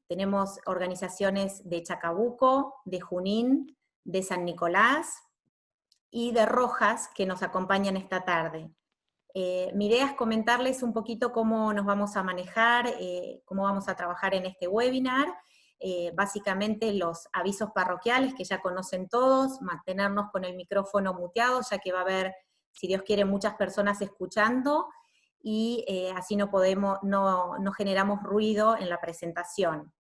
Tenemos organizaciones de Chacabuco, de Junín, de San Nicolás y de Rojas que nos acompañan esta tarde. Mi idea es comentarles un poquito cómo nos vamos a manejar, cómo vamos a trabajar en este webinar. Básicamente los avisos parroquiales que ya conocen todos, mantenernos con el micrófono muteado, ya que va a haber, si Dios quiere, muchas personas escuchando, y así no generamos ruido en la presentación.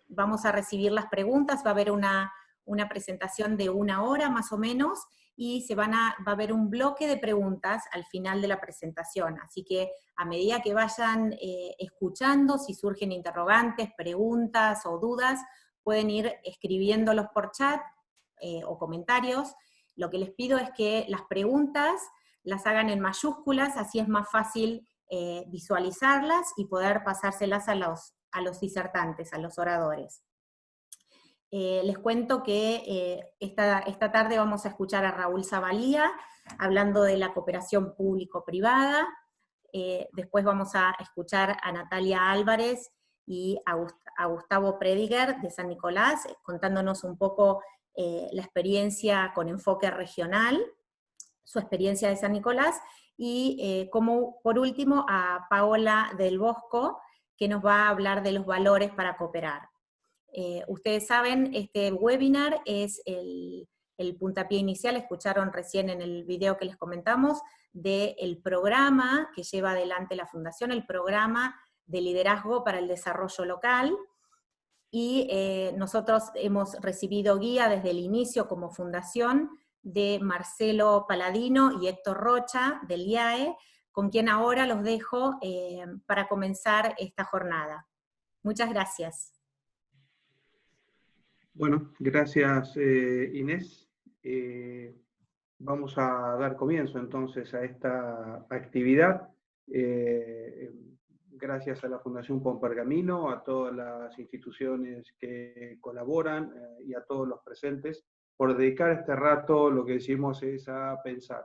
Vamos a recibir las preguntas, va a haber una presentación de 1 hora más o menos, y va a haber un bloque de preguntas al final de la presentación, así que a medida que vayan escuchando, si surgen interrogantes, preguntas o dudas, pueden ir escribiéndolos por chat o comentarios. Lo que les pido es que las preguntas las hagan en mayúsculas, así es más fácil visualizarlas y poder pasárselas a los disertantes, a los oradores. Les cuento que esta tarde vamos a escuchar a Raúl Zavalía hablando de la cooperación público-privada. Después vamos a escuchar a Natalia Álvarez y a Gustavo Prediger de San Nicolás, contándonos un poco la experiencia con enfoque regional, su experiencia de San Nicolás, y como por último a Paola del Bosco, que nos va a hablar de los valores para cooperar. Ustedes saben, este webinar es el puntapié inicial, escucharon recién en el video que les comentamos, del programa que lleva adelante la Fundación, el programa de liderazgo para el desarrollo local, y nosotros hemos recibido guía desde el inicio como fundación de Marcelo Paladino y Héctor Rocha del IAE, con quien ahora los dejo para comenzar esta jornada. Muchas gracias. Bueno, gracias Inés. Vamos a dar comienzo entonces a esta actividad. Gracias a la Fundación Pompergamino, a todas las instituciones que colaboran y a todos los presentes por dedicar este rato, lo que decimos es a pensar.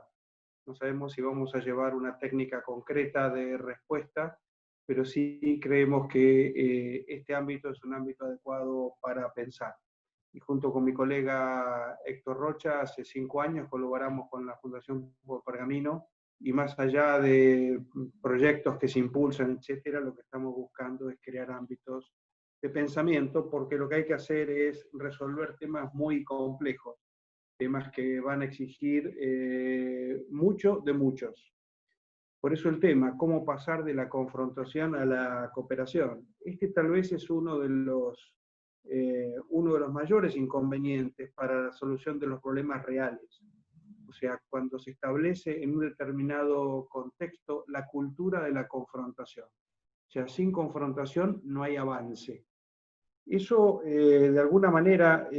No sabemos si vamos a llevar una técnica concreta de respuesta, pero sí creemos que este ámbito es un ámbito adecuado para pensar. Y junto con mi colega Héctor Rocha, hace 5 años colaboramos con la Fundación Pergamino, y más allá de proyectos que se impulsan, etcétera, lo que estamos buscando es crear ámbitos de pensamiento, porque lo que hay que hacer es resolver temas muy complejos, temas que van a exigir mucho de muchos. Por eso el tema, cómo pasar de la confrontación a la cooperación. Este tal vez es uno de los mayores inconvenientes para la solución de los problemas reales. O sea, cuando se establece en un determinado contexto la cultura de la confrontación. O sea, sin confrontación no hay avance. Eso, de alguna manera,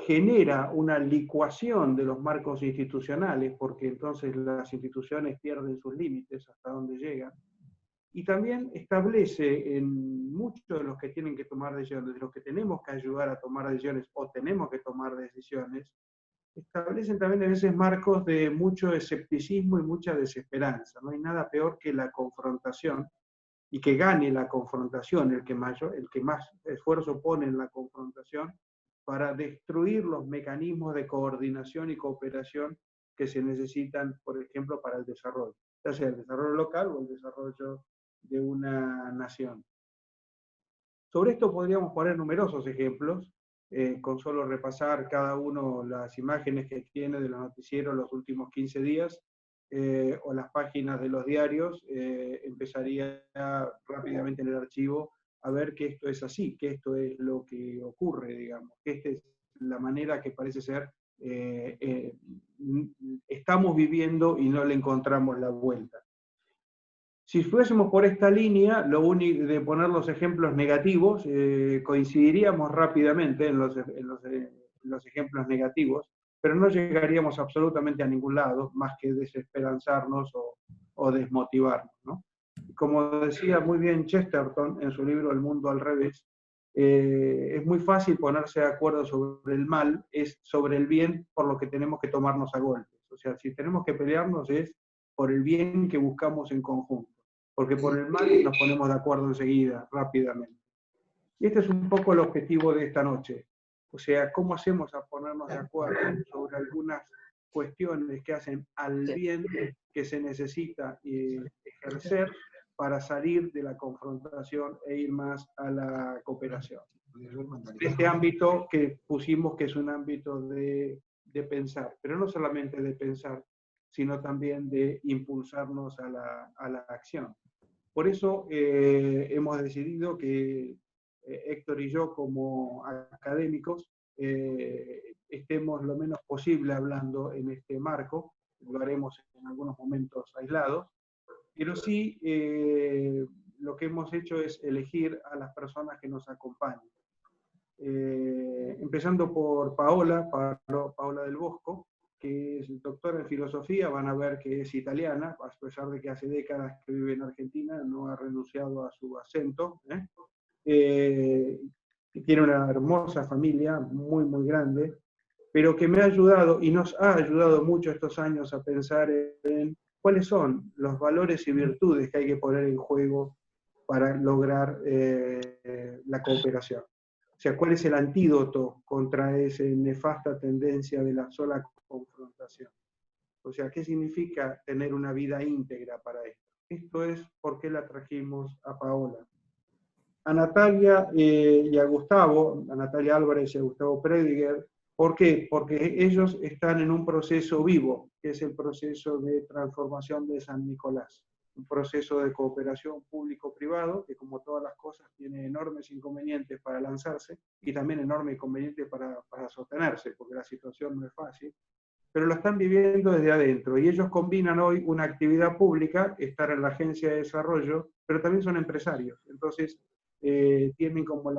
genera una licuación de los marcos institucionales, porque entonces las instituciones pierden sus límites hasta donde llegan, y también establece en muchos de los que tienen que tomar decisiones, de los que tenemos que ayudar a tomar decisiones o tenemos que tomar decisiones, establecen también a veces marcos de mucho escepticismo y mucha desesperanza. No hay nada peor que la confrontación, y que gane la confrontación, el que más esfuerzo pone en la confrontación, para destruir los mecanismos de coordinación y cooperación que se necesitan, por ejemplo, para el desarrollo, ya sea el desarrollo local o el desarrollo de una nación. Sobre esto podríamos poner numerosos ejemplos, con solo repasar cada uno las imágenes que tiene de los noticieros los últimos 15 días, o las páginas de los diarios, empezaría rápidamente en el archivo a ver que esto es así, que esto es lo que ocurre, digamos, que esta es la manera que parece ser estamos viviendo y no le encontramos la vuelta. Si fuésemos por esta línea, lo único de poner los ejemplos negativos, coincidiríamos rápidamente en los ejemplos negativos, pero no llegaríamos absolutamente a ningún lado, más que desesperanzarnos o desmotivarnos, ¿no? Como decía muy bien Chesterton en su libro El mundo al revés, es muy fácil ponerse de acuerdo sobre el mal, es sobre el bien por lo que tenemos que tomarnos a golpes. O sea, si tenemos que pelearnos es por el bien que buscamos en conjunto. porque por el mal nos ponemos de acuerdo enseguida, rápidamente. Y este es un poco el objetivo de esta noche. O sea, ¿cómo hacemos a ponernos de acuerdo sobre algunas cuestiones que hacen al bien que se necesita ejercer para salir de la confrontación e ir más a la cooperación? Este ámbito que pusimos que es un ámbito de pensar, pero no solamente de pensar, sino también de impulsarnos a la acción. Por eso hemos decidido que Héctor y yo, como académicos, estemos lo menos posible hablando en este marco, lo haremos en algunos momentos aislados, pero sí lo que hemos hecho es elegir a las personas que nos acompañan. Empezando por Paola del Bosco, que es doctora en filosofía, van a ver que es italiana, a pesar de que hace décadas que vive en Argentina, no ha renunciado a su acento. Tiene una hermosa familia, muy, muy grande, pero que me ha ayudado y nos ha ayudado mucho estos años a pensar en cuáles son los valores y virtudes que hay que poner en juego para lograr la cooperación. O sea, ¿cuál es el antídoto contra esa nefasta tendencia de la sola confrontación? O sea, ¿qué significa tener una vida íntegra para esto? Esto es por qué la trajimos a Paola. A Natalia y a Gustavo, a Natalia Álvarez y a Gustavo Prediger, ¿por qué? Porque ellos están en un proceso vivo, que es el proceso de transformación de San Nicolás. Un proceso de cooperación público-privado, que como todas las cosas tiene enormes inconvenientes para lanzarse y también enormes inconvenientes para sostenerse, porque la situación no es fácil, pero lo están viviendo desde adentro. Y ellos combinan hoy una actividad pública, estar en la agencia de desarrollo, pero también son empresarios. Entonces, tienen como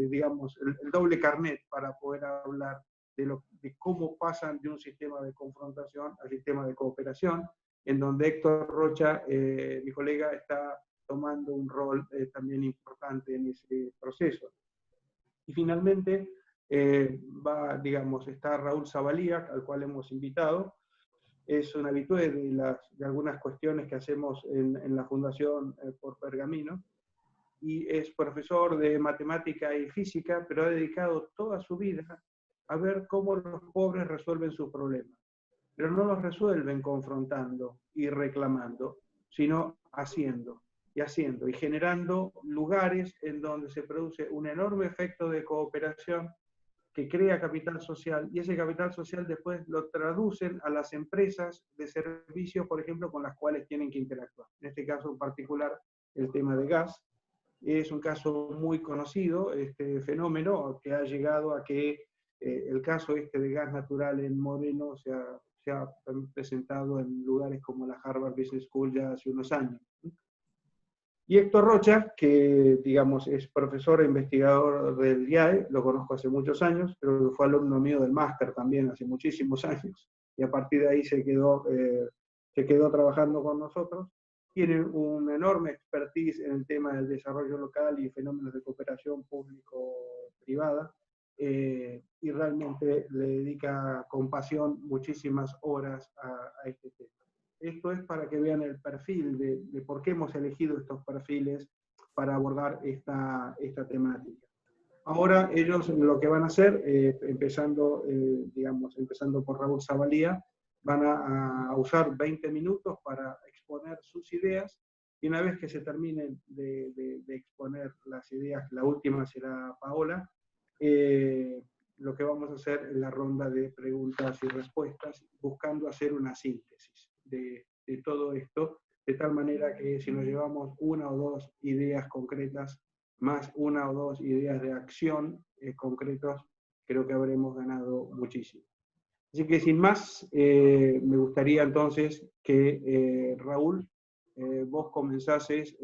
digamos, el doble carnet para poder hablar de cómo pasan de un sistema de confrontación al sistema de cooperación, en donde Héctor Rocha, mi colega, está tomando un rol también importante en ese proceso. Y finalmente está Raúl Zavalía, al cual hemos invitado. Es un habitué de algunas cuestiones que hacemos en la Fundación por Pergamino, y es profesor de matemática y física, pero ha dedicado toda su vida a ver cómo los pobres resuelven sus problemas. Pero no los resuelven confrontando y reclamando, sino haciendo y generando lugares en donde se produce un enorme efecto de cooperación que crea capital social, y ese capital social después lo traducen a las empresas de servicios, por ejemplo, con las cuales tienen que interactuar. En este caso en particular, el tema de gas. Es un caso muy conocido, este fenómeno, que ha llegado a que el caso de gas natural en Moreno se ha presentado en lugares como la Harvard Business School ya hace unos años. Y Héctor Rocha, que digamos es profesor e investigador del IAE, lo conozco hace muchos años, pero fue alumno mío del máster también hace muchísimos años, y a partir de ahí se quedó trabajando con nosotros. Tiene una enorme expertise en el tema del desarrollo local y fenómenos de cooperación público-privada, y realmente le dedica con pasión muchísimas horas a este tema. Esto es para que vean el perfil de por qué hemos elegido estos perfiles para abordar esta temática. Ahora ellos lo que van a hacer, empezando por Raúl Zavalía, van a usar 20 minutos para exponer sus ideas, y una vez que se terminen de exponer las ideas, la última será Paola, lo que vamos a hacer es la ronda de preguntas y respuestas, buscando hacer una síntesis de todo esto, de tal manera que si nos llevamos una o dos ideas concretas, más una o dos ideas de acción concretos, creo que habremos ganado muchísimo. Así que sin más, me gustaría entonces que Raúl, vos comenzases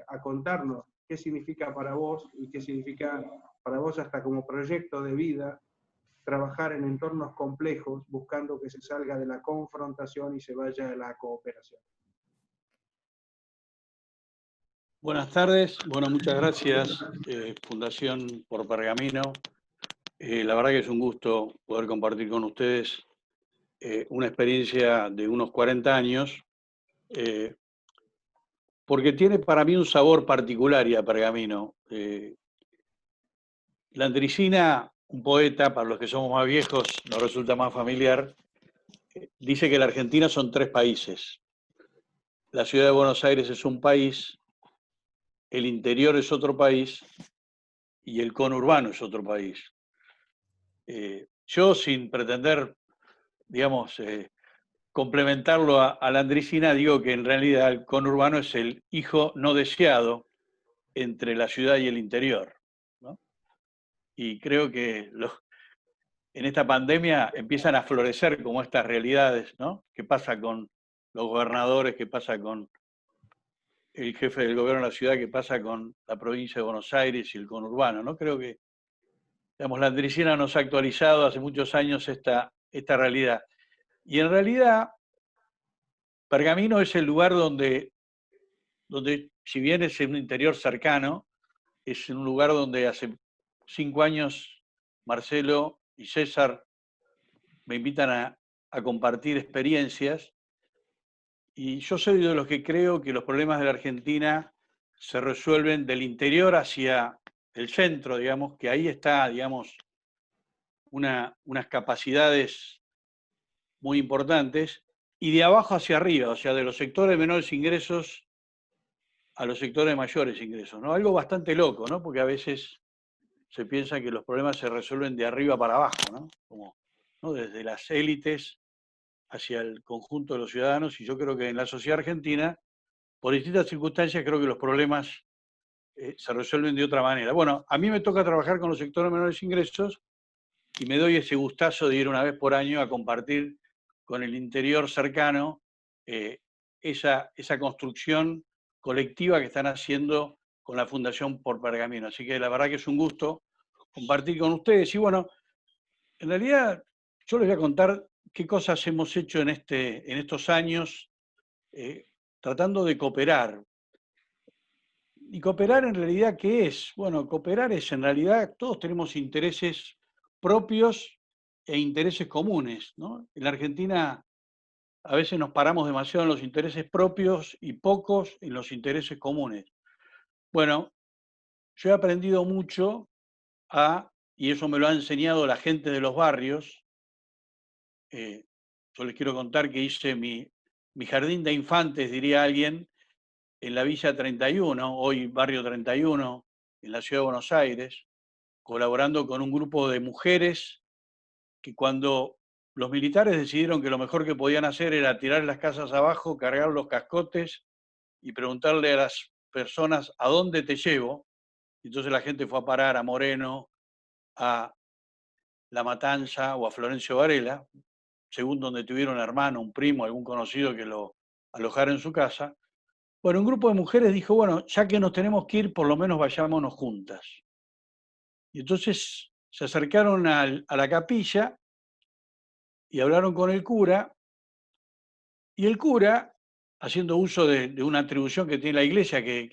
a contarnos qué significa para vos y qué significa para vos hasta como proyecto de vida trabajar en entornos complejos buscando que se salga de la confrontación y se vaya a la cooperación. Buenas tardes, bueno, muchas gracias Fundación por Pergamino. La verdad que es un gusto poder compartir con ustedes una experiencia de unos 40 años porque tiene para mí un sabor particular y a Pergamino. Landricina, un poeta, para los que somos más viejos nos resulta más familiar, dice que la Argentina son 3 países. La ciudad de Buenos Aires es un país, el interior es otro país y el conurbano es otro país. Yo, sin pretender, digamos, complementarlo a la Landricina, digo que en realidad el conurbano es el hijo no deseado entre la ciudad y el interior, ¿no? Y creo que en esta pandemia empiezan a florecer como estas realidades, ¿no? ¿Qué pasa con los gobernadores? ¿Qué pasa con el jefe del gobierno de la ciudad? ¿Qué pasa con la provincia de Buenos Aires y el conurbano? ¿No? Creo que, digamos, la Landricina nos ha actualizado hace muchos años esta realidad. Y en realidad, Pergamino es el lugar donde, si bien es en un interior cercano, es un lugar donde hace 5 años Marcelo y César me invitan a compartir experiencias, y yo soy de los que creo que los problemas de la Argentina se resuelven del interior hacia el centro, digamos, que ahí está, digamos, unas capacidades muy importantes, y de abajo hacia arriba, o sea, de los sectores de menores ingresos a los sectores de mayores ingresos, ¿no? Algo bastante loco, ¿no? Porque a veces se piensa que los problemas se resuelven de arriba para abajo, ¿no? Como, ¿no? Desde las élites hacia el conjunto de los ciudadanos, y yo creo que en la sociedad argentina, por distintas circunstancias, creo que los problemas se resuelven de otra manera. Bueno, a mí me toca trabajar con los sectores de menores ingresos y me doy ese gustazo de ir una vez por año a compartir con el interior cercano esa construcción colectiva que están haciendo con la Fundación Por Pergamino. Así que la verdad que es un gusto compartir con ustedes. Y bueno, en realidad yo les voy a contar qué cosas hemos hecho en estos años tratando de cooperar. ¿Y cooperar en realidad qué es? Bueno, cooperar es en realidad, todos tenemos intereses propios e intereses comunes, ¿no? En la Argentina a veces nos paramos demasiado en los intereses propios y pocos en los intereses comunes. Bueno, yo he aprendido mucho y eso me lo ha enseñado la gente de los barrios. Yo les quiero contar que hice mi jardín de infantes, diría alguien, en la Villa 31, hoy Barrio 31, en la Ciudad de Buenos Aires, colaborando con un grupo de mujeres que, cuando los militares decidieron que lo mejor que podían hacer era tirar las casas abajo, cargar los cascotes y preguntarle a las personas ¿a dónde te llevo? Entonces la gente fue a parar a Moreno, a La Matanza o a Florencio Varela, según donde tuviera un hermano, un primo, algún conocido que lo alojara en su casa. Bueno, un grupo de mujeres dijo, bueno, ya que nos tenemos que ir, por lo menos vayámonos juntas. Y entonces se acercaron a la capilla y hablaron con el cura, y el cura, haciendo uso de una atribución que tiene la iglesia, que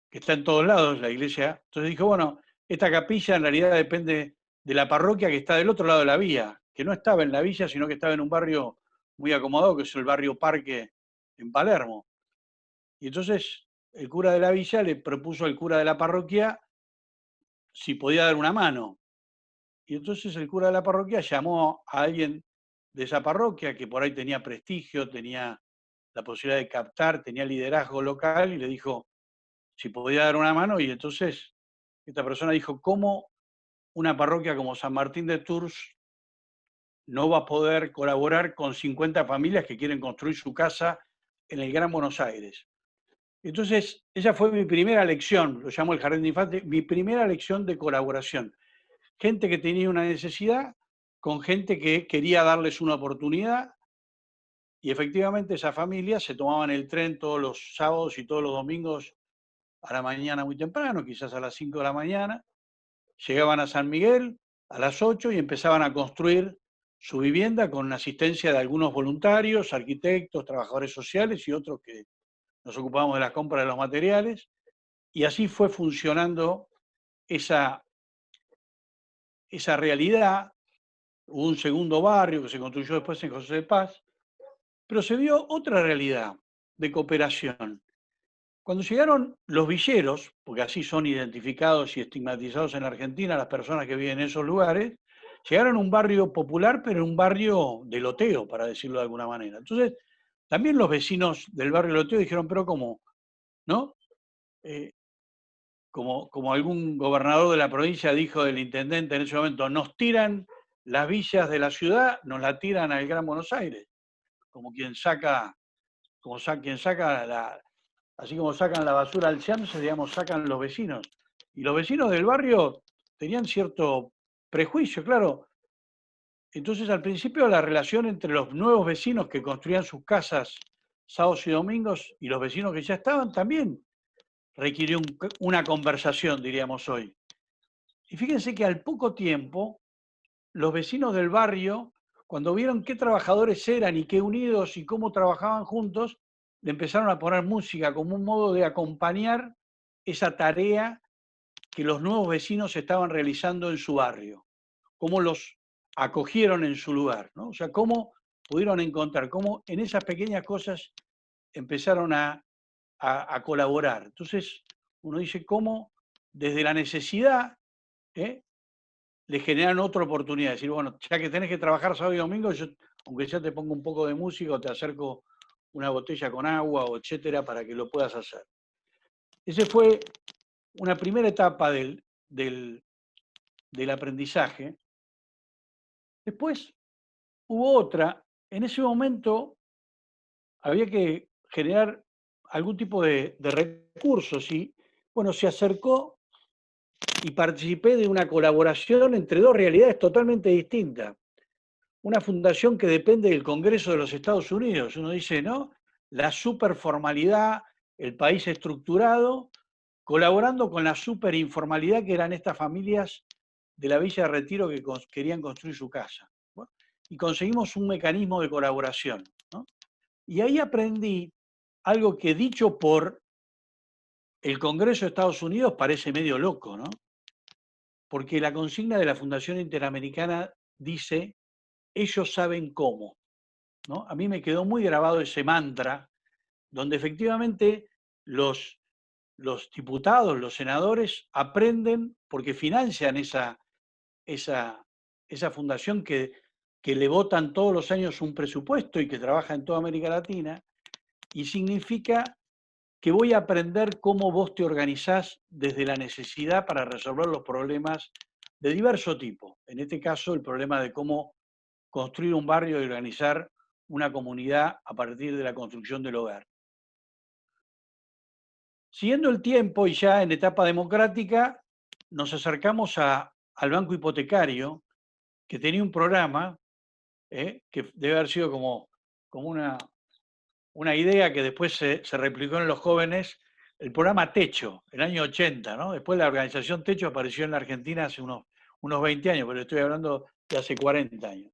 está en todos lados, la iglesia, entonces dijo, bueno, esta capilla en realidad depende de la parroquia que está del otro lado de la vía, que no estaba en la villa, sino que estaba en un barrio muy acomodado, que es el barrio Parque en Palermo. Y entonces el cura de la villa le propuso al cura de la parroquia si podía dar una mano. Y entonces el cura de la parroquia llamó a alguien de esa parroquia que por ahí tenía prestigio, tenía la posibilidad de captar, tenía liderazgo local, y le dijo si podía dar una mano. Y entonces esta persona dijo, ¿cómo una parroquia como San Martín de Tours no va a poder colaborar con 50 familias que quieren construir su casa en el Gran Buenos Aires? Entonces, esa fue mi primera lección, lo llamo el Jardín de Infantes, mi primera lección de colaboración. Gente que tenía una necesidad con gente que quería darles una oportunidad, y efectivamente esas familias se tomaban el tren todos los sábados y todos los domingos a la mañana muy temprano, quizás a las 5 de la mañana, llegaban a San Miguel a las 8 y empezaban a construir su vivienda con asistencia de algunos voluntarios, arquitectos, trabajadores sociales y otros que nos ocupamos de la compra de los materiales, y así fue funcionando esa realidad. Hubo un segundo barrio que se construyó después en José de Paz, pero se vio otra realidad de cooperación. Cuando llegaron los villeros, porque así son identificados y estigmatizados en Argentina las personas que viven en esos lugares, llegaron a un barrio popular, pero un barrio de loteo, para decirlo de alguna manera. Entonces, también los vecinos del barrio de loteo dijeron, pero ¿cómo? ¿No? Como algún gobernador de la provincia dijo del intendente en ese momento, nos tiran las villas de la ciudad, nos la tiran al Gran Buenos Aires, como quien saca, quien saca así como sacan la basura al Champs, digamos, sacan los vecinos. Y los vecinos del barrio tenían cierto prejuicio, claro. Entonces, al principio, la relación entre los nuevos vecinos que construían sus casas sábados y domingos y los vecinos que ya estaban también requirió una conversación, diríamos hoy. Y fíjense que al poco tiempo, los vecinos del barrio, cuando vieron qué trabajadores eran y qué unidos y cómo trabajaban juntos, le empezaron a poner música como un modo de acompañar esa tarea que los nuevos vecinos estaban realizando en su barrio, cómo los acogieron en su lugar, ¿no? O sea, cómo pudieron encontrar, cómo en esas pequeñas cosas empezaron a colaborar. Entonces, uno dice cómo desde la necesidad le generan otra oportunidad, decir, bueno, ya que tenés que trabajar sábado y domingo, yo, aunque ya te pongo un poco de música o te acerco una botella con agua o etcétera para que lo puedas hacer. Esa fue una primera etapa del aprendizaje. Después hubo otra. En ese momento había que generar algún tipo de recursos y, bueno, se acercó y participé de una colaboración entre dos realidades totalmente distintas. Una fundación que depende del Congreso de los Estados Unidos. Uno dice, ¿no? La superformalidad, el país estructurado, colaborando con la superinformalidad que eran estas familias de la Villa de Retiro que querían construir su casa. Bueno, y conseguimos un mecanismo de colaboración, ¿no? Y ahí aprendí algo que dicho por el Congreso de Estados Unidos parece medio loco, ¿no? Porque la consigna de la Fundación Interamericana dice, ellos saben cómo, ¿no? A mí me quedó muy grabado ese mantra, donde efectivamente los diputados, los senadores aprenden porque financian esa fundación que le votan todos los años un presupuesto y que trabaja en toda América Latina, y significa que voy a aprender cómo vos te organizás desde la necesidad para resolver los problemas de diverso tipo. En este caso, el problema de cómo construir un barrio y organizar una comunidad a partir de la construcción del hogar. Siguiendo el tiempo y ya en etapa democrática, nos acercamos al Banco Hipotecario, que tenía un programa que debe haber sido como una idea que después se replicó en los jóvenes, el programa Techo, el año 80, ¿no? Después la organización Techo apareció en la Argentina hace unos 20 años, pero estoy hablando de hace 40 años.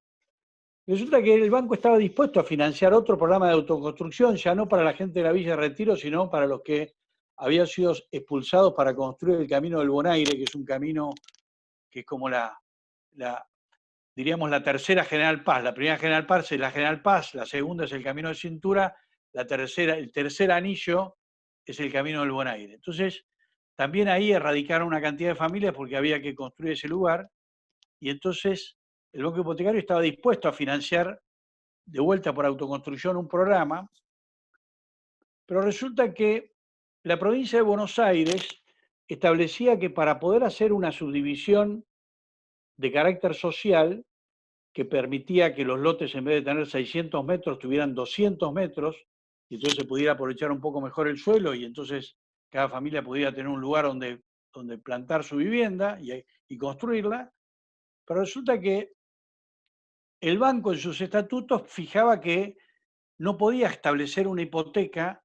Resulta que el banco estaba dispuesto a financiar otro programa de autoconstrucción, ya no para la gente de la Villa de Retiro, sino para los que habían sido expulsados para construir el Camino del Bonaire, que es un camino que es como diríamos, la tercera General Paz. La primera General Paz es la General Paz, la segunda es el Camino de Cintura, el tercer anillo es el Camino del Bonaire. Entonces, también ahí erradicaron una cantidad de familias porque había que construir ese lugar, y entonces el Banco Hipotecario estaba dispuesto a financiar de vuelta por autoconstrucción un programa, pero resulta que la provincia de Buenos Aires establecía que para poder hacer una subdivisión de carácter social, que permitía que los lotes en vez de tener 600 metros tuvieran 200 metros, y entonces se pudiera aprovechar un poco mejor el suelo y entonces cada familia pudiera tener un lugar donde plantar su vivienda y construirla, pero resulta que el banco en sus estatutos fijaba que no podía establecer una hipoteca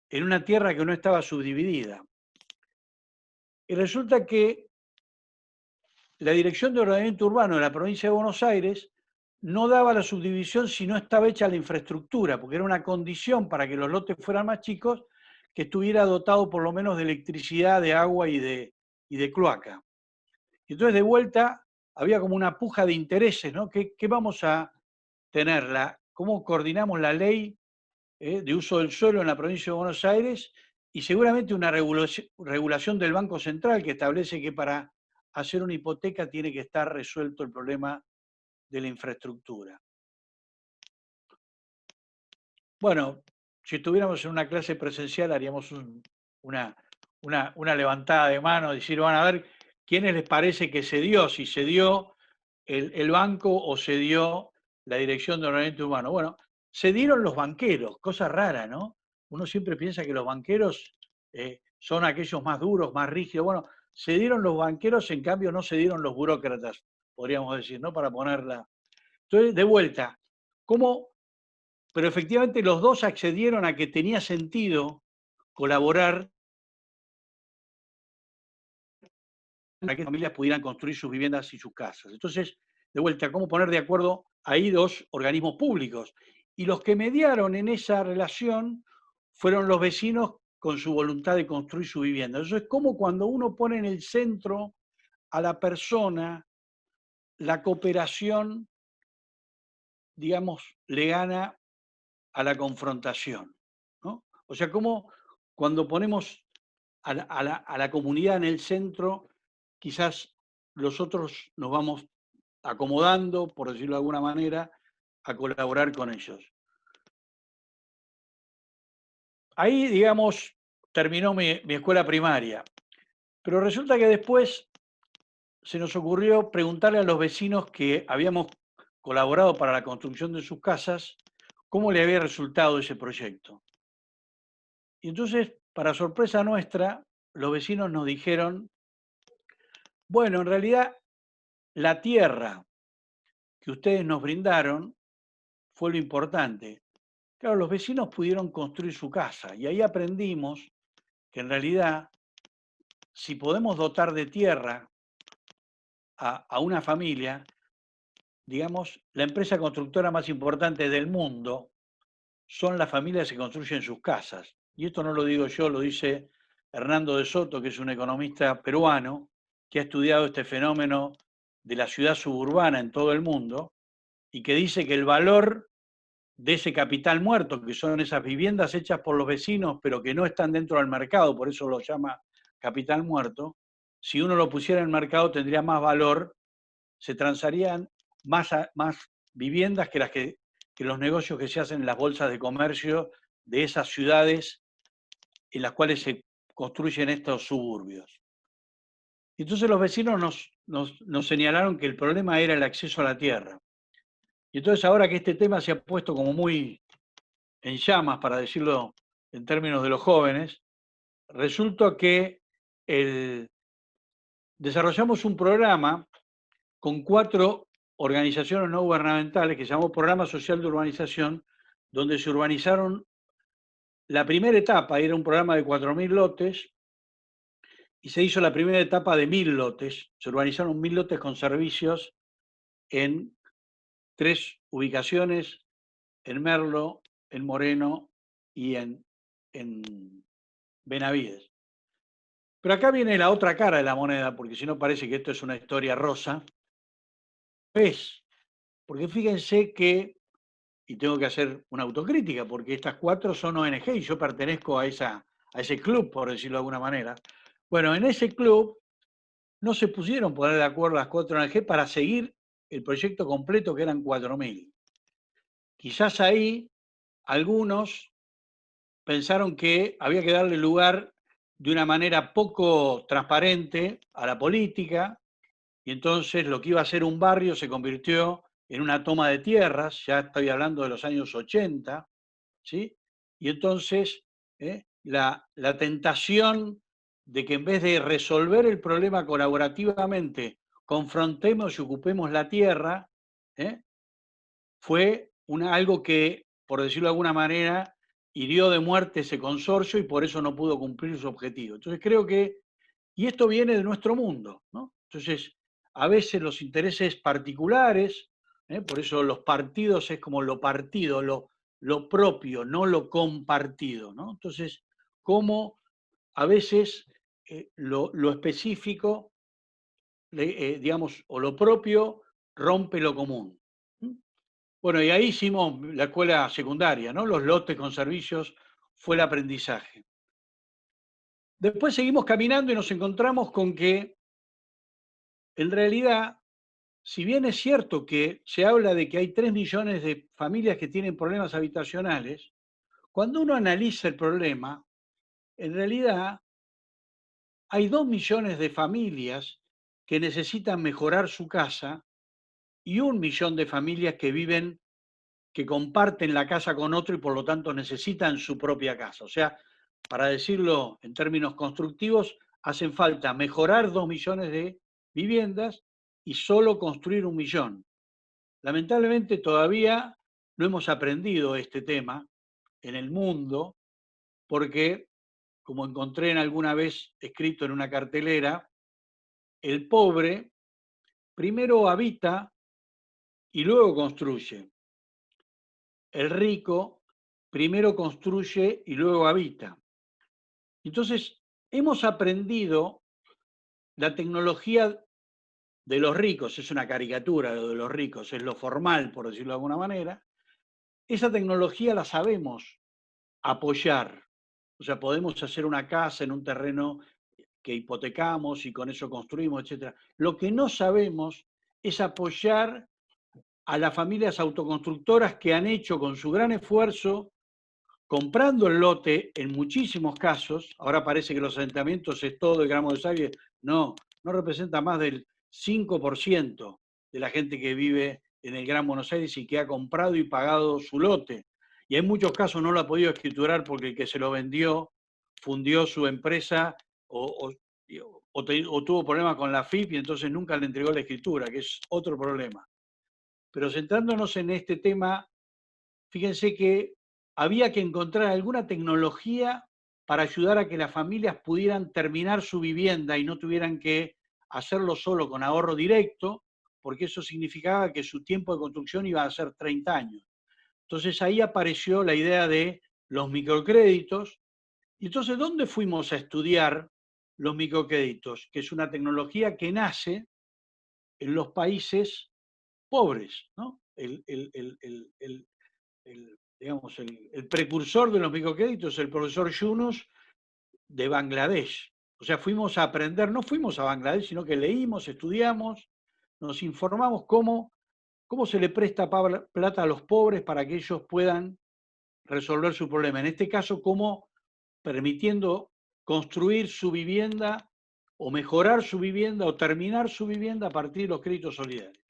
en una tierra que no estaba subdividida. Y resulta que la Dirección de Ordenamiento Urbano de la provincia de Buenos Aires no daba la subdivisión si no estaba hecha la infraestructura, porque era una condición para que los lotes fueran más chicos, que estuviera dotado por lo menos de electricidad, de agua y de cloaca. Y entonces de vuelta había como una puja de intereses, ¿no? ¿Qué vamos a tener? ¿Cómo coordinamos la ley de uso del suelo en la provincia de Buenos Aires y seguramente una regulación del Banco Central que establece que para hacer una hipoteca tiene que estar resuelto el problema de la infraestructura. Bueno, si estuviéramos en una clase presencial haríamos una levantada de mano, decir, van a ver quiénes les parece que se dio, si se dio el banco o se dio la Dirección de Ordenamiento Urbano. Bueno, se dieron los banqueros, cosa rara, ¿no? Uno siempre piensa que los banqueros son aquellos más duros, más rígidos. Bueno, se dieron los banqueros, en cambio no se dieron los burócratas, podríamos decir, ¿no? Para ponerla. Entonces, de vuelta, ¿cómo? Pero efectivamente los dos accedieron a que tenía sentido colaborar para que las familias pudieran construir sus viviendas y sus casas. Entonces, de vuelta, ¿cómo poner de acuerdo ahí dos organismos públicos? Y los que mediaron en esa relación fueron los vecinos con su voluntad de construir su vivienda. Eso es como cuando uno pone en el centro a la persona, la cooperación, digamos, le gana a la confrontación, ¿no? O sea, como cuando ponemos a la comunidad en el centro, quizás los otros nos vamos acomodando, por decirlo de alguna manera, a colaborar con ellos. Ahí, digamos, terminó mi escuela primaria, pero resulta que después se nos ocurrió preguntarle a los vecinos que habíamos colaborado para la construcción de sus casas cómo le había resultado ese proyecto. Y entonces, para sorpresa nuestra, los vecinos nos dijeron, bueno, en realidad la tierra que ustedes nos brindaron fue lo importante. Claro, los vecinos pudieron construir su casa y ahí aprendimos que en realidad, si podemos dotar de tierra a una familia, digamos, la empresa constructora más importante del mundo son las familias que construyen sus casas. Y esto no lo digo yo, lo dice Hernando de Soto, que es un economista peruano, que ha estudiado este fenómeno de la ciudad suburbana en todo el mundo, y que dice que el valor de ese capital muerto, que son esas viviendas hechas por los vecinos, pero que no están dentro del mercado, por eso lo llama capital muerto, si uno lo pusiera en el mercado tendría más valor, se transarían más viviendas que que los negocios que se hacen en las bolsas de comercio de esas ciudades en las cuales se construyen estos suburbios. Entonces los vecinos nos señalaron que el problema era el acceso a la tierra. Y entonces ahora que este tema se ha puesto como muy en llamas, para decirlo en términos de los jóvenes, resulta que desarrollamos un programa con 4 organizaciones no gubernamentales que se llamó Programa Social de Urbanización, donde se urbanizaron la primera etapa, era un programa de 4.000 lotes, y se hizo la primera etapa de 1.000 lotes. Se urbanizaron 1.000 lotes con servicios en 3 ubicaciones, en Merlo, en Moreno y en Benavides. Pero acá viene la otra cara de la moneda, porque si no parece que esto es una historia rosa. Es, porque fíjense que, y tengo que hacer una autocrítica, porque estas 4 son ONG y yo pertenezco a ese club, por decirlo de alguna manera. Bueno, en ese club no se pusieron poner de acuerdo las 4 ONG para seguir el proyecto completo, que eran 4.000. Quizás ahí algunos pensaron que había que darle lugar de una manera poco transparente a la política, y entonces lo que iba a ser un barrio se convirtió en una toma de tierras, ya estoy hablando de los años 80, ¿sí? Y entonces la tentación de que en vez de resolver el problema colaborativamente, confrontemos y ocupemos la tierra, fue algo que, por decirlo de alguna manera, hirió de muerte ese consorcio y por eso no pudo cumplir su objetivo. Entonces creo que, y esto viene de nuestro mundo, ¿no? Entonces, a veces los intereses particulares, por eso los partidos es como lo partido, lo propio, no lo compartido, ¿no? Entonces, cómo a veces lo específico, digamos, o lo propio rompe lo común. Bueno, y ahí hicimos la escuela secundaria, ¿no? Los lotes con servicios fue el aprendizaje. Después seguimos caminando y nos encontramos con que, en realidad, si bien es cierto que se habla de que hay 3 millones de familias que tienen problemas habitacionales, cuando uno analiza el problema, en realidad hay 2 millones de familias que necesitan mejorar su casa y 1 millón de familias que viven, que comparten la casa con otro y por lo tanto necesitan su propia casa. O sea, para decirlo en términos constructivos, hacen falta mejorar 2 millones de viviendas y solo construir 1 millón. Lamentablemente todavía no hemos aprendido este tema en el mundo porque, como encontré en alguna vez escrito en una cartelera, el pobre primero habita y luego construye. El rico primero construye y luego habita. Entonces, hemos aprendido la tecnología de los ricos, es una caricatura lo de los ricos, es lo formal, por decirlo de alguna manera. Esa tecnología la sabemos apoyar. O sea, podemos hacer una casa en un terreno que hipotecamos y con eso construimos, etc. Lo que no sabemos es apoyar a las familias autoconstructoras que han hecho con su gran esfuerzo, comprando el lote en muchísimos casos. Ahora parece que los asentamientos es todo el Gran Buenos Aires. No, no representa más del 5% de la gente que vive en el Gran Buenos Aires y que ha comprado y pagado su lote. Y en muchos casos no lo ha podido escriturar porque el que se lo vendió fundió su empresa o tuvo problemas con la FIP y entonces nunca le entregó la escritura, que es otro problema. Pero centrándonos en este tema, fíjense que había que encontrar alguna tecnología para ayudar a que las familias pudieran terminar su vivienda y no tuvieran que hacerlo solo con ahorro directo, porque eso significaba que su tiempo de construcción iba a ser 30 años. Entonces ahí apareció la idea de los microcréditos. Y entonces, ¿dónde fuimos a estudiar los microcréditos? Que es una tecnología que nace en los países pobres, ¿no? Digamos, el precursor de los microcréditos es el profesor Yunus de Bangladesh. O sea, fuimos a aprender, no fuimos a Bangladesh, sino que leímos, estudiamos, nos informamos cómo se le presta plata a los pobres para que ellos puedan resolver su problema. En este caso, cómo permitiendo construir su vivienda o mejorar su vivienda o terminar su vivienda a partir de los créditos solidarios.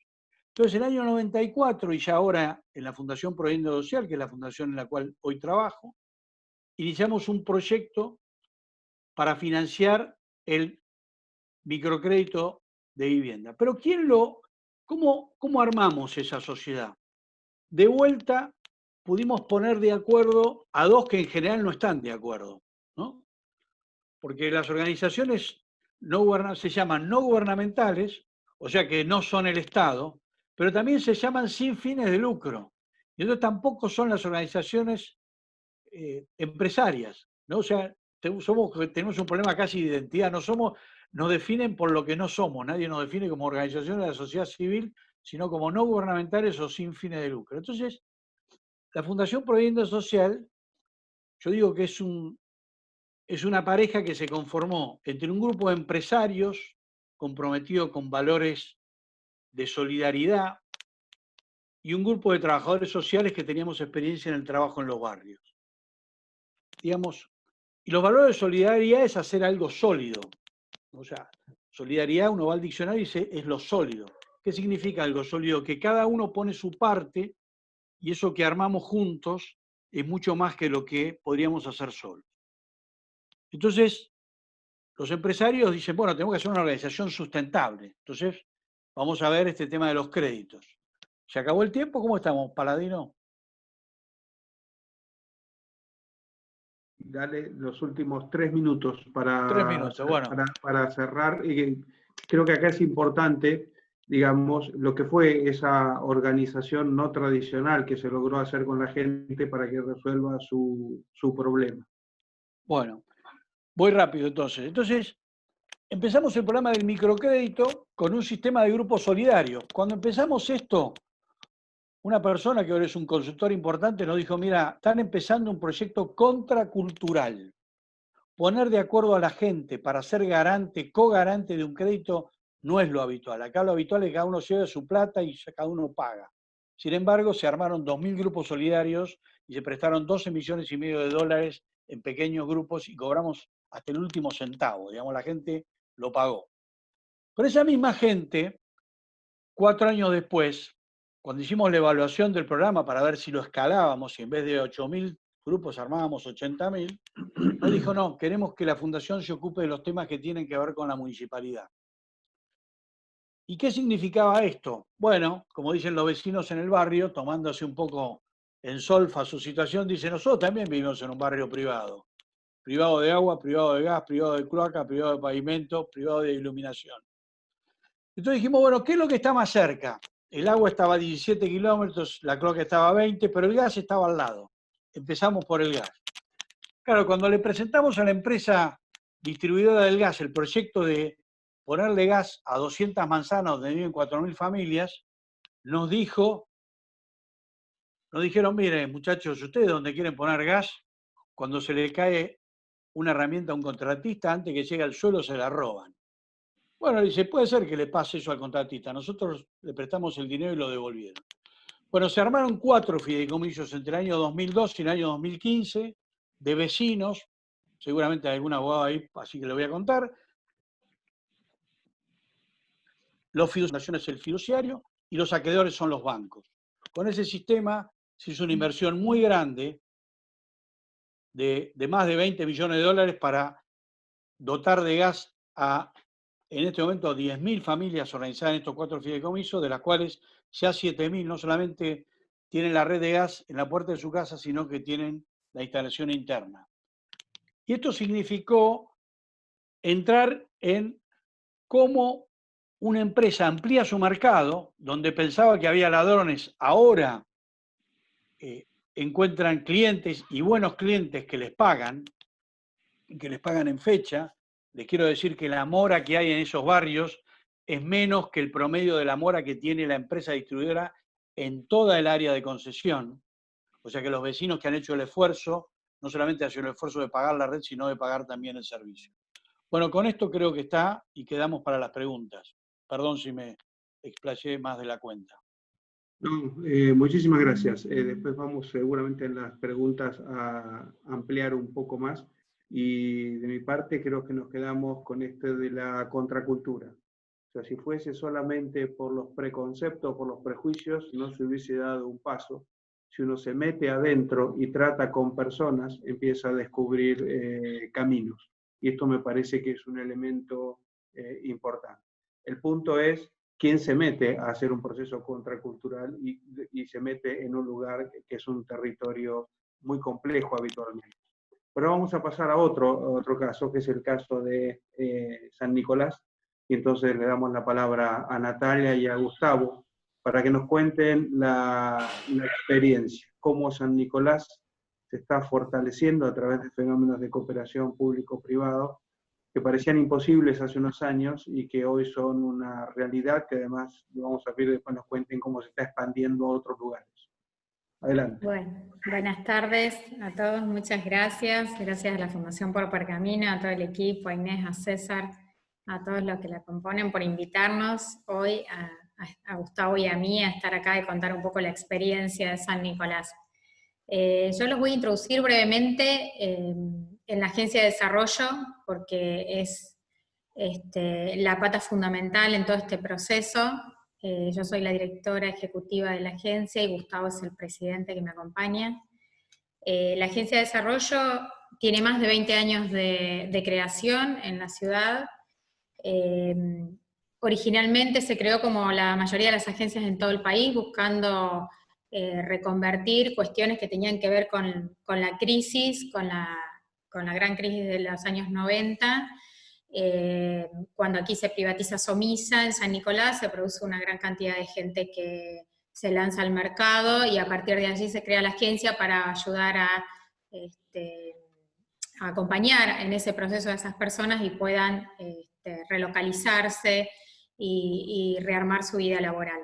Entonces, en el año 94, y ya ahora en la Fundación Providencia Social, que es la fundación en la cual hoy trabajo, iniciamos un proyecto para financiar el microcrédito de vivienda. Pero ¿cómo armamos esa sociedad? De vuelta, pudimos poner de acuerdo a dos que en general no están de acuerdo, ¿no? Porque las organizaciones se llaman no gubernamentales, o sea que no son el Estado, pero también se llaman sin fines de lucro. Y entonces tampoco son las organizaciones empresarias, ¿no? O sea, tenemos un problema casi de identidad, nos definen por lo que no somos, nadie nos define como organización de la sociedad civil, sino como no gubernamentales o sin fines de lucro. Entonces, la Fundación Providencia Social, yo digo que es una pareja que se conformó entre un grupo de empresarios comprometidos con valores de solidaridad y un grupo de trabajadores sociales que teníamos experiencia en el trabajo en los barrios. Digamos, y los valores de solidaridad es hacer algo sólido. O sea, solidaridad, uno va al diccionario y dice, es lo sólido. ¿Qué significa algo sólido? Que cada uno pone su parte y eso que armamos juntos es mucho más que lo que podríamos hacer solos. Entonces, los empresarios dicen, bueno, tenemos que hacer una organización sustentable. Entonces, vamos a ver este tema de los créditos. ¿Se acabó el tiempo? ¿Cómo estamos, Paladino? Dale los últimos 3 minutos para 3 minutos, bueno. para cerrar. Y creo que acá es importante, digamos, lo que fue esa organización no tradicional que se logró hacer con la gente para que resuelva su problema. Bueno, voy rápido entonces. Entonces, empezamos el programa del microcrédito con un sistema de grupos solidarios. Cuando empezamos esto, una persona que ahora es un consultor importante nos dijo, mira, están empezando un proyecto contracultural. poner de acuerdo a la gente para ser garante, cogarante de un crédito, no es lo habitual. Acá lo habitual es que cada uno lleve su plata y cada uno paga. Sin embargo, se armaron 2.000 grupos solidarios y se prestaron 12,5 millones de dólares en pequeños grupos y cobramos hasta el último centavo. Digamos, la gente lo pagó. Pero esa misma gente, 4 años después, cuando hicimos la evaluación del programa para ver si lo escalábamos y en vez de 8.000 grupos armábamos 80.000, nos dijo, no, queremos que la fundación se ocupe de los temas que tienen que ver con la municipalidad. ¿Y qué significaba esto? Bueno, como dicen los vecinos en el barrio, tomándose un poco en solfa su situación, dicen, nosotros también vivimos en un barrio privado. Privado de agua, privado de gas, privado de cloaca, privado de pavimento, privado de iluminación. Entonces dijimos, bueno, ¿qué es lo que está más cerca? El agua estaba a 17 kilómetros, la cloaca estaba a 20, pero el gas estaba al lado. Empezamos por el gas. Claro, cuando le presentamos a la empresa distribuidora del gas el proyecto de ponerle gas a 200 manzanas donde viven 4.000 familias, nos dijeron, miren muchachos, ustedes donde quieren poner gas, cuando se le cae una herramienta a un contratista, antes que llegue al suelo se la roban. Bueno, dice, puede ser que le pase eso al contratista, nosotros le prestamos el dinero y lo devolvieron. Bueno, se armaron 4 fideicomisos entre el año 2002 y el año 2015 de vecinos, seguramente hay algún abogado ahí, así que le voy a contar. Los fiduciarios es el fiduciario y los acreedores son los bancos. Con ese sistema se hizo una inversión muy grande de más de 20 millones de dólares para dotar de gas a, en este momento, 10.000 familias organizadas en estos 4 fideicomisos, de las cuales ya 7.000 no solamente tienen la red de gas en la puerta de su casa, sino que tienen la instalación interna. Y esto significó entrar en cómo una empresa amplía su mercado, donde pensaba que había ladrones, ahora encuentran clientes y buenos clientes que les pagan en fecha. Les quiero decir que la mora que hay en esos barrios es menos que el promedio de la mora que tiene la empresa distribuidora en toda el área de concesión. O sea que los vecinos que han hecho el esfuerzo, no solamente han hecho el esfuerzo de pagar la red, sino de pagar también el servicio. Bueno, con esto creo que está y quedamos para las preguntas. Perdón si me explayé más de la cuenta. No, muchísimas gracias. Después vamos seguramente en las preguntas a ampliar un poco más. Y de mi parte creo que nos quedamos con este de la contracultura. O sea, si fuese solamente por los preconceptos, por los prejuicios, no se hubiese dado un paso. Si uno se mete adentro y trata con personas, empieza a descubrir caminos. Y esto me parece que es un elemento importante. El punto es quién se mete a hacer un proceso contracultural y se mete en un lugar que es un territorio muy complejo habitualmente. Pero vamos a pasar a otro caso, que es el caso de San Nicolás, y entonces le damos la palabra a Natalia y a Gustavo para que nos cuenten la experiencia, cómo San Nicolás se está fortaleciendo a través de fenómenos de cooperación público-privado que parecían imposibles hace unos años y que hoy son una realidad, que además vamos a pedir después nos cuenten cómo se está expandiendo a otros lugares. Adelante. Bueno, buenas tardes a todos, muchas gracias. Gracias a la Fundación por Pergamino, a todo el equipo, a Inés, a César, a todos los que la componen por invitarnos hoy, a Gustavo y a mí, a estar acá y contar un poco la experiencia de San Nicolás. Yo los voy a introducir brevemente en la Agencia de Desarrollo, porque es la pata fundamental en todo este proceso. Yo soy la directora ejecutiva de la agencia y Gustavo es el presidente que me acompaña. La Agencia de Desarrollo tiene más de 20 años de creación en la ciudad. Originalmente se creó como la mayoría de las agencias en todo el país, buscando reconvertir cuestiones que tenían que ver con la crisis, con la gran crisis de los años 90, cuando aquí se privatiza Somisa en San Nicolás, se produce una gran cantidad de gente que se lanza al mercado y a partir de allí se crea la agencia para ayudar a acompañar en ese proceso a esas personas y puedan relocalizarse y rearmar su vida laboral.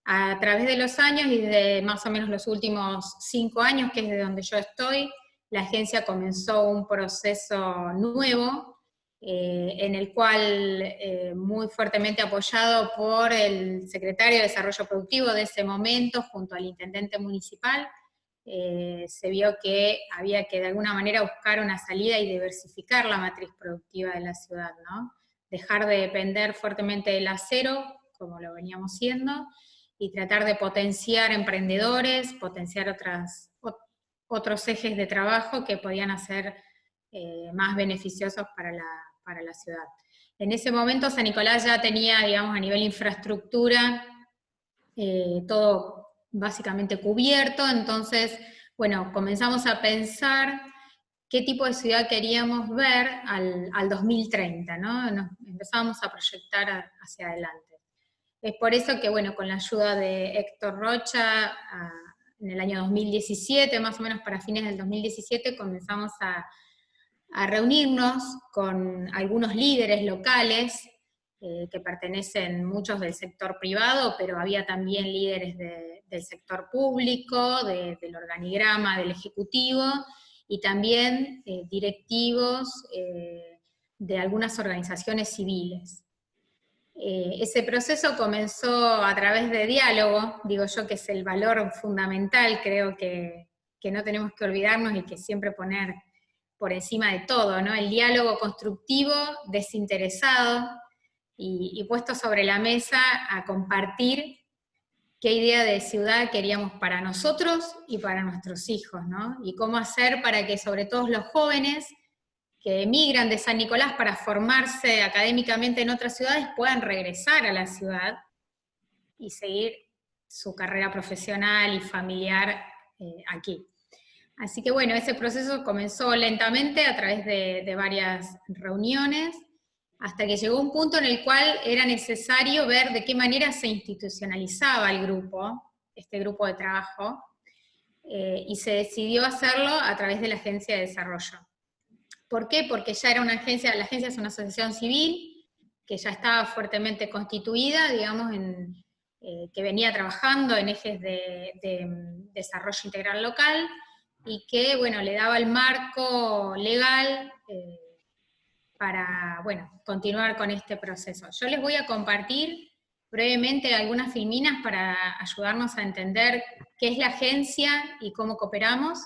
A través de los años y de más o menos los últimos 5 años, que es de donde yo estoy, la agencia comenzó un proceso nuevo, en el cual, muy fuertemente apoyado por el secretario de Desarrollo Productivo de ese momento, junto al intendente municipal, se vio que había que de alguna manera buscar una salida y diversificar la matriz productiva de la ciudad, ¿no? Dejar de depender fuertemente del acero, como lo veníamos haciendo, y tratar de potenciar emprendedores, potenciar otros ejes de trabajo que podían hacer más beneficiosos para la ciudad. En ese momento San Nicolás ya tenía, digamos, a nivel infraestructura, todo básicamente cubierto, entonces, bueno, comenzamos a pensar qué tipo de ciudad queríamos ver al 2030, ¿no? Nos empezábamos a proyectar hacia adelante. Es por eso que, bueno, con la ayuda de Héctor Rocha, en el año 2017, más o menos para fines del 2017, comenzamos a reunirnos con algunos líderes locales, que pertenecen muchos del sector privado, pero había también líderes del sector público, del organigrama, del ejecutivo, y también directivos de algunas organizaciones civiles. Ese proceso comenzó a través de diálogo, digo yo que es el valor fundamental, creo que no tenemos que olvidarnos y que siempre poner por encima de todo, ¿no? El diálogo constructivo, desinteresado, y puesto sobre la mesa a compartir qué idea de ciudad queríamos para nosotros y para nuestros hijos, ¿no? Y cómo hacer para que sobre todo los jóvenes que emigran de San Nicolás para formarse académicamente en otras ciudades puedan regresar a la ciudad y seguir su carrera profesional y familiar aquí. Así que bueno, ese proceso comenzó lentamente a través de varias reuniones, hasta que llegó un punto en el cual era necesario ver de qué manera se institucionalizaba el grupo, este grupo de trabajo, y se decidió hacerlo a través de la Agencia de Desarrollo. ¿Por qué? Porque ya era una agencia, la agencia es una asociación civil, que ya estaba fuertemente constituida, digamos, que venía trabajando en ejes de desarrollo integral local, y que, bueno, le daba el marco legal para, bueno, continuar con este proceso. Yo les voy a compartir brevemente algunas filminas para ayudarnos a entender qué es la agencia y cómo cooperamos.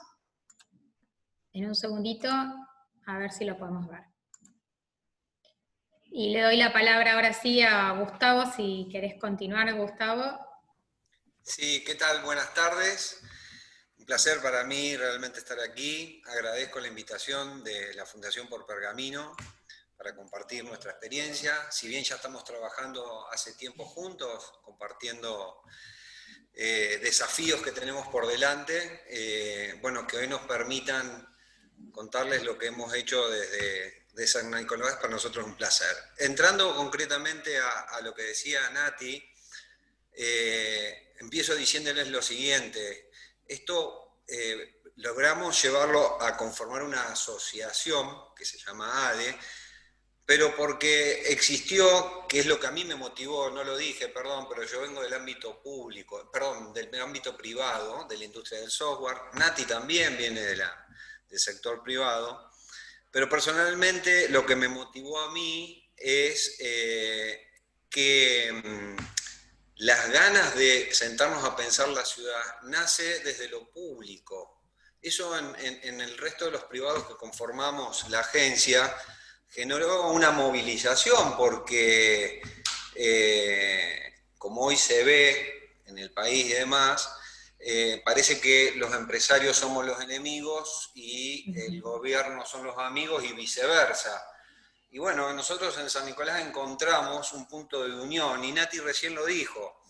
En un segundito, a ver si lo podemos ver. Y le doy la palabra ahora sí a Gustavo, si querés continuar, Gustavo. Sí, ¿qué tal? Buenas tardes. Un placer para mí realmente estar aquí. Agradezco la invitación de la Fundación Por Pergamino para compartir nuestra experiencia. Si bien ya estamos trabajando hace tiempo juntos, compartiendo desafíos que tenemos por delante, bueno, que hoy nos permitan contarles lo que hemos hecho desde San Nicolás, para nosotros es un placer. Entrando concretamente a lo que decía Nati, empiezo diciéndoles lo siguiente. Esto logramos llevarlo a conformar una asociación que se llama ADE, pero porque existió, que es lo que a mí me motivó, no lo dije, perdón, pero yo vengo del ámbito público, perdón, del ámbito privado, de la industria del software. Nati también viene del sector privado, pero personalmente lo que me motivó a mí es que las ganas de sentarnos a pensar la ciudad nace desde lo público. Eso en el resto de los privados que conformamos la agencia generó una movilización porque, como hoy se ve en el país y demás, parece que los empresarios somos los enemigos y el gobierno son los amigos y viceversa. Y bueno, nosotros en San Nicolás encontramos un punto de unión, y Nati recién lo dijo,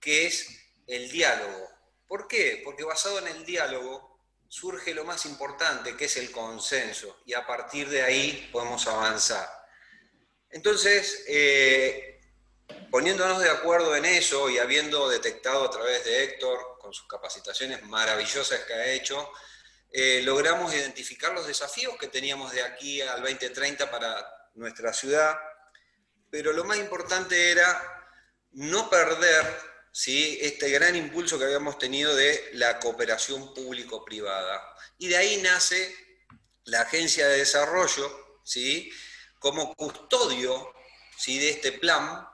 que es el diálogo. ¿Por qué? Porque basado en el diálogo surge lo más importante, que es el consenso, y a partir de ahí podemos avanzar. Entonces, poniéndonos de acuerdo en eso y habiendo detectado a través de Héctor, con sus capacitaciones maravillosas que ha hecho, logramos identificar los desafíos que teníamos de aquí al 2030 para nuestra ciudad, pero lo más importante era no perder ¿sí?, este gran impulso que habíamos tenido de la cooperación público-privada. Y de ahí nace la Agencia de Desarrollo, ¿sí?, como custodio, ¿sí?, de este plan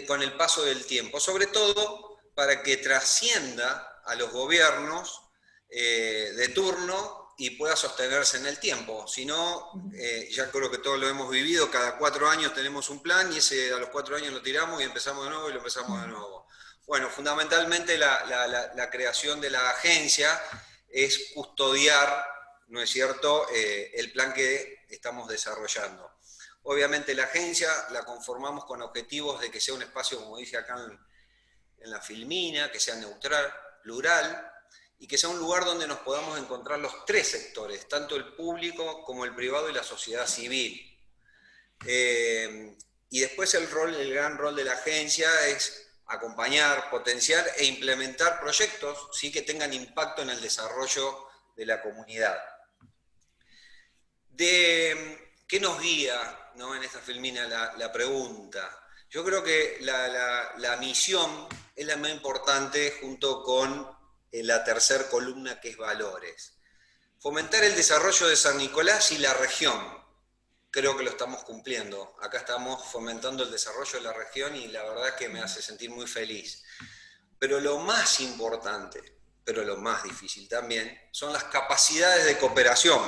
con el paso del tiempo, sobre todo para que trascienda a los gobiernos de turno y pueda sostenerse en el tiempo. Si no, ya creo que todos lo hemos vivido, cada 4 años tenemos un plan y ese a los 4 años lo tiramos y empezamos de nuevo y lo empezamos de nuevo. Bueno, fundamentalmente la creación de la agencia es custodiar, ¿no es cierto?, el plan que estamos desarrollando. Obviamente la agencia la conformamos con objetivos de que sea un espacio, como dije acá en la filmina, que sea neutral, plural, y que sea un lugar donde nos podamos encontrar los 3 sectores, tanto el público como el privado y la sociedad civil. Y después el gran rol de la agencia es acompañar, potenciar e implementar proyectos, ¿sí?, que tengan impacto en el desarrollo de la comunidad. ¿Qué nos guía, ¿no?, en esta filmina la pregunta? Yo creo que la misión es la más importante junto con la tercera columna, que es valores. Fomentar el desarrollo de San Nicolás y la región. Creo que lo estamos cumpliendo. Acá estamos fomentando el desarrollo de la región y la verdad es que me hace sentir muy feliz. Pero lo más importante, pero lo más difícil también, son las capacidades de cooperación.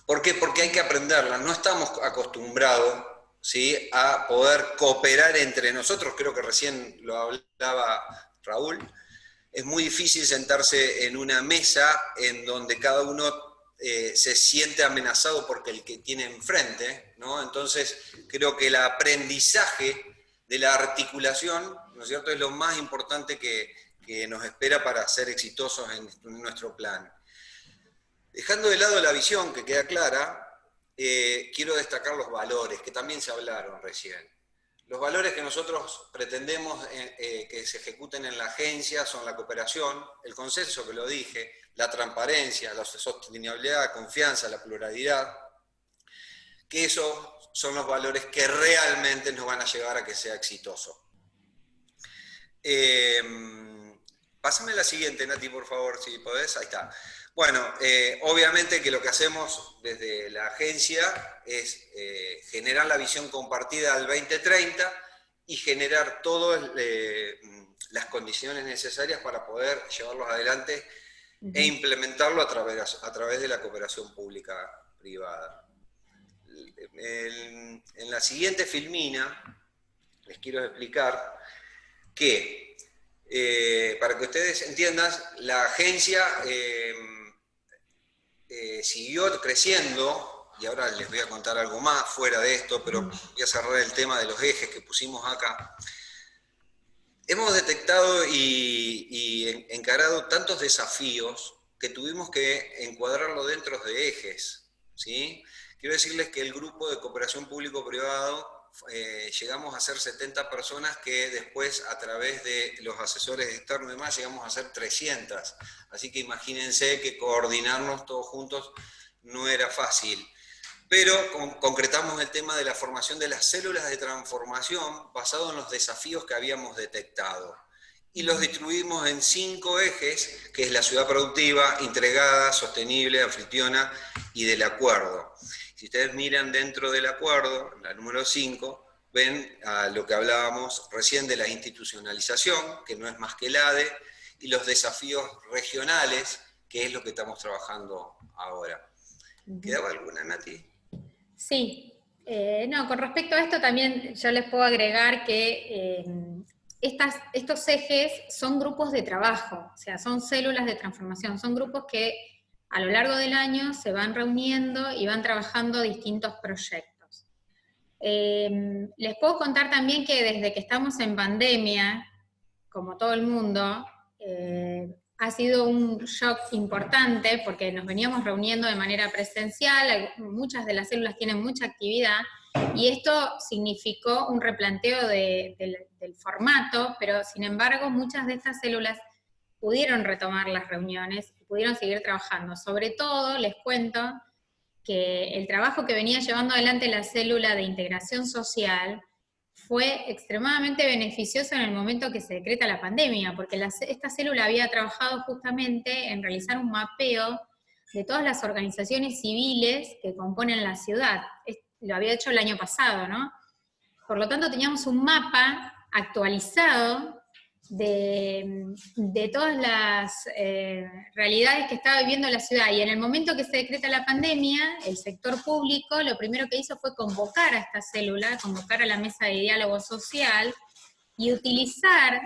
¿Por qué? Porque hay que aprenderlas. No estamos acostumbrados, ¿sí?, a poder cooperar entre nosotros. Creo que recién lo hablaba Raúl. Es muy difícil sentarse en una mesa en donde cada uno se siente amenazado porque el que tiene enfrente, ¿no? Entonces, creo que el aprendizaje de la articulación, ¿no es cierto?, es lo más importante que nos espera para ser exitosos en nuestro plan. Dejando de lado la visión, que queda clara, quiero destacar los valores, que también se hablaron recién. Los valores que nosotros pretendemos que se ejecuten en la agencia son la cooperación, el consenso, que lo dije, la transparencia, la sostenibilidad, la confianza, la pluralidad, que esos son los valores que realmente nos van a llevar a que sea exitoso. Pásame la siguiente, Nati, por favor, si podés. Ahí está. Bueno, obviamente que lo que hacemos desde la agencia es generar la visión compartida al 2030 y generar todas las condiciones necesarias para poder llevarlos adelante e implementarlo a través de la cooperación pública-privada. En la siguiente filmina les quiero explicar que, para que ustedes entiendan, la agencia siguió creciendo, y ahora les voy a contar algo más fuera de esto, pero voy a cerrar el tema de los ejes que pusimos acá. Hemos detectado y encarado tantos desafíos que tuvimos que encuadrarlo dentro de ejes, ¿sí? Quiero decirles que el grupo de cooperación público-privado llegamos a ser 70 personas que después, a través de los asesores externos y demás, llegamos a ser 300. Así que imagínense que coordinarnos todos juntos no era fácil. Pero concretamos el tema de la formación de las células de transformación basado en los desafíos que habíamos detectado. Y los distribuimos en 5 ejes, que es la ciudad productiva, integrada, sostenible, anfitriona y del acuerdo. Si ustedes miran dentro del acuerdo, la número 5, ven a lo que hablábamos recién de la institucionalización, que no es más que el ADE, y los desafíos regionales, que es lo que estamos trabajando ahora. ¿Quedaba alguna, Nati? Sí. No, con respecto a esto también yo les puedo agregar que estos ejes son grupos de trabajo, o sea, son células de transformación, son grupos que a lo largo del año se van reuniendo y van trabajando distintos proyectos. Les puedo contar también que desde que estamos en pandemia, como todo el mundo, ha sido un shock importante porque nos veníamos reuniendo de manera presencial, muchas de las células tienen mucha actividad, y esto significó un replanteo del formato, pero sin embargo muchas de estas células pudieron retomar las reuniones y pudieron seguir trabajando. Sobre todo, les cuento que el trabajo que venía llevando adelante la célula de integración social fue extremadamente beneficioso en el momento que se decreta la pandemia, porque esta célula había trabajado justamente en realizar un mapeo de todas las organizaciones civiles que componen la ciudad. Lo había hecho el año pasado, ¿no? Por lo tanto, teníamos un mapa actualizado de todas las realidades que estaba viviendo la ciudad. Y en el momento que se decreta la pandemia, el sector público lo primero que hizo fue convocar a esta célula, convocar a la mesa de diálogo social y utilizar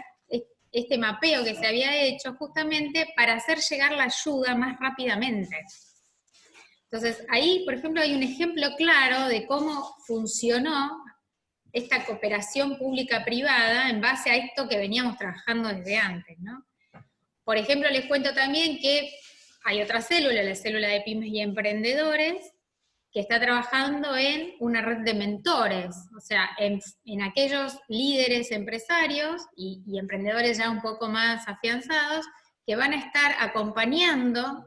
este mapeo que se había hecho justamente para hacer llegar la ayuda más rápidamente. Entonces, ahí, por ejemplo, hay un ejemplo claro de cómo funcionó esta cooperación pública-privada en base a esto que veníamos trabajando desde antes, ¿no? Por ejemplo, les cuento también que hay otra célula, la célula de pymes y emprendedores, que está trabajando en una red de mentores, o sea, en aquellos líderes empresarios y emprendedores ya un poco más afianzados, que van a estar acompañando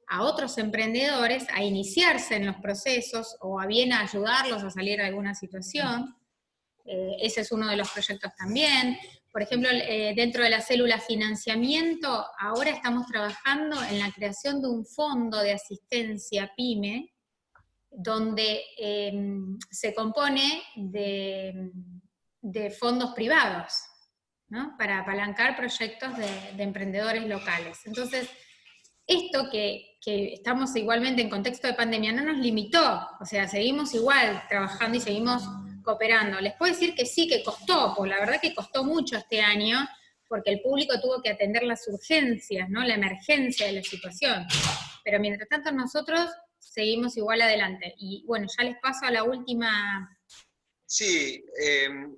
a otros emprendedores a iniciarse en los procesos o a bien a ayudarlos a salir de alguna situación. Ese es uno de los proyectos también. Por ejemplo, dentro de la célula financiamiento, ahora estamos trabajando en la creación de un fondo de asistencia PYME, donde se compone de fondos privados, ¿no? Para apalancar proyectos de emprendedores locales. Entonces, esto que estamos igualmente en contexto de pandemia no nos limitó, o sea, seguimos igual trabajando y seguimos cooperando. Les puedo decir que sí, que costó, pues la verdad que costó mucho este año, porque el público tuvo que atender las urgencias, ¿no? La emergencia de la situación. Pero mientras tanto nosotros seguimos igual adelante. Y bueno, ya les paso a la última. Sí,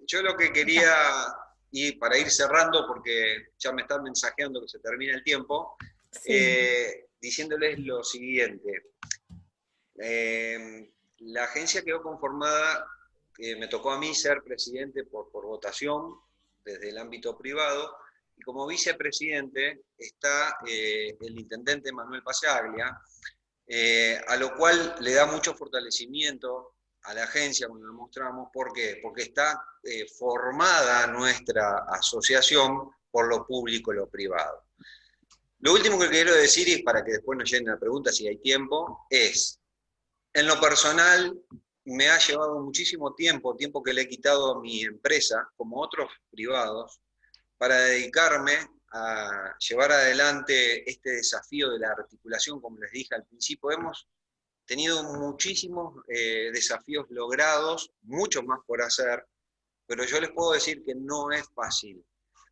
yo lo que quería, y para ir cerrando, porque ya me están mensajeando que se termina el tiempo, Sí. Diciéndoles lo siguiente. La agencia quedó conformada, me tocó a mí ser presidente por votación desde el ámbito privado, y como vicepresidente está el intendente Manuel Pasaglia, a lo cual le da mucho fortalecimiento a la agencia cuando lo mostramos. ¿Por qué? Porque está formada nuestra asociación por lo público y lo privado. Lo último que quiero decir, y para que después nos llenen la pregunta si hay tiempo, es, en lo personal, me ha llevado muchísimo tiempo que le he quitado a mi empresa, como otros privados, para dedicarme a llevar adelante este desafío de la articulación, como les dije al principio. Hemos tenido muchísimos desafíos logrados, muchos más por hacer, pero yo les puedo decir que no es fácil,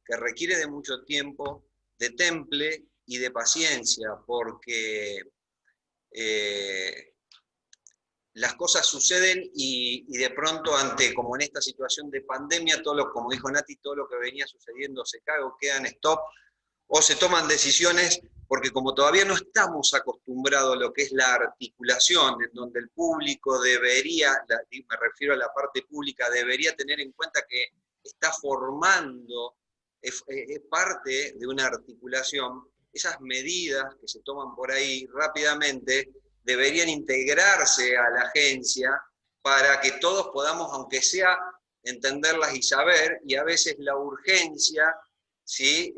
que requiere de mucho tiempo, de temple y de paciencia, porque las cosas suceden y de pronto como en esta situación de pandemia, como dijo Nati, todo lo que venía sucediendo se cae o queda en stop, o se toman decisiones, porque como todavía no estamos acostumbrados a lo que es la articulación, en donde el público debería, me refiero a la parte pública, debería tener en cuenta que está formando, es parte de una articulación. Esas medidas que se toman por ahí rápidamente deberían integrarse a la agencia para que todos podamos, aunque sea, entenderlas y saber, y a veces la urgencia, ¿sí?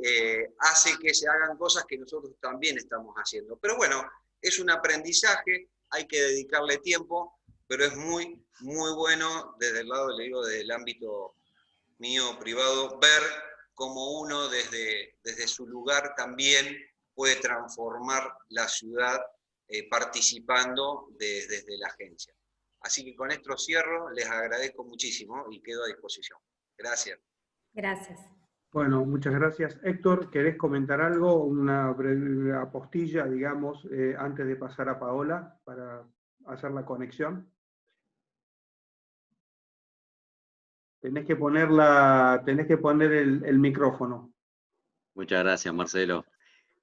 Hace que se hagan cosas que nosotros también estamos haciendo. Pero bueno, es un aprendizaje, hay que dedicarle tiempo, pero es muy, muy bueno desde el lado, le digo, desde el ámbito mío privado, ver cómo uno desde su lugar también puede transformar la ciudad participando desde la agencia. Así que con esto cierro, les agradezco muchísimo y quedo a disposición. Gracias. Gracias. Bueno, muchas gracias. Héctor, ¿querés comentar algo? Una breve apostilla, digamos, antes de pasar a Paola para hacer la conexión. Tenés que poner el micrófono. Muchas gracias, Marcelo.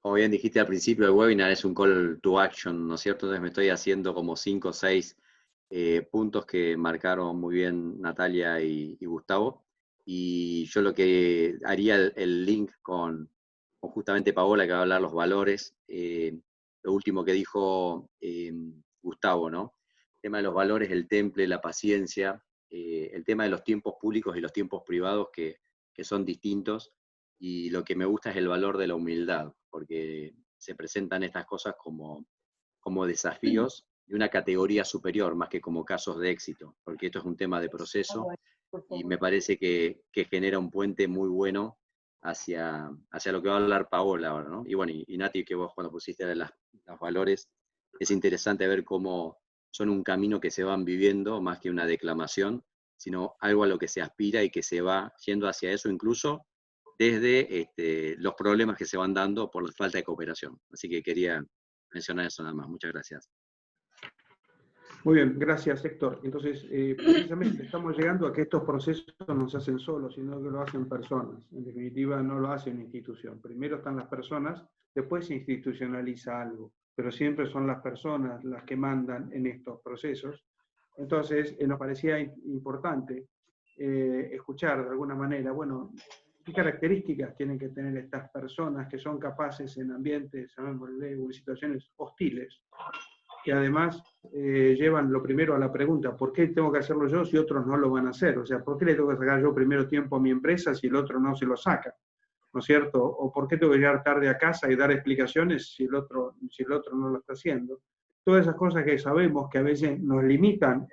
Como bien dijiste al principio del webinar, es un call to action, ¿no es cierto? Entonces me estoy haciendo como 5 o 6 puntos que marcaron muy bien Natalia y Gustavo. Y yo lo que haría el link con justamente Paola, que va a hablar los valores. Lo último que dijo Gustavo, ¿no? El tema de los valores, el temple, la paciencia. el tema de los tiempos públicos y los tiempos privados que son distintos, y lo que me gusta es el valor de la humildad, porque se presentan estas cosas como desafíos de una categoría superior, más que como casos de éxito, porque esto es un tema de proceso, y me parece que genera un puente muy bueno hacia lo que va a hablar Paola ahora, ¿no? Y bueno, y Nati, que vos cuando pusiste los valores, es interesante ver cómo son un camino que se van viviendo, más que una declamación, sino algo a lo que se aspira y que se va yendo hacia eso, incluso desde los problemas que se van dando por la falta de cooperación. Así que quería mencionar eso nada más. Muchas gracias. Muy bien, gracias Héctor. Entonces, precisamente estamos llegando a que estos procesos no se hacen solos, sino que lo hacen personas. En definitiva, no lo hace una institución. Primero están las personas, después se institucionaliza algo, pero siempre son las personas las que mandan en estos procesos. Entonces, nos parecía importante escuchar de alguna manera, bueno, qué características tienen que tener estas personas que son capaces en ambientes, llamémosle, o en situaciones hostiles, que además llevan lo primero a la pregunta, ¿por qué tengo que hacerlo yo si otros no lo van a hacer? O sea, ¿por qué le tengo que sacar yo primero tiempo a mi empresa si el otro no se lo saca? ¿No es cierto? ¿O por qué tengo que llegar tarde a casa y dar explicaciones si el otro no lo está haciendo? Todas esas cosas que sabemos que a veces nos limitan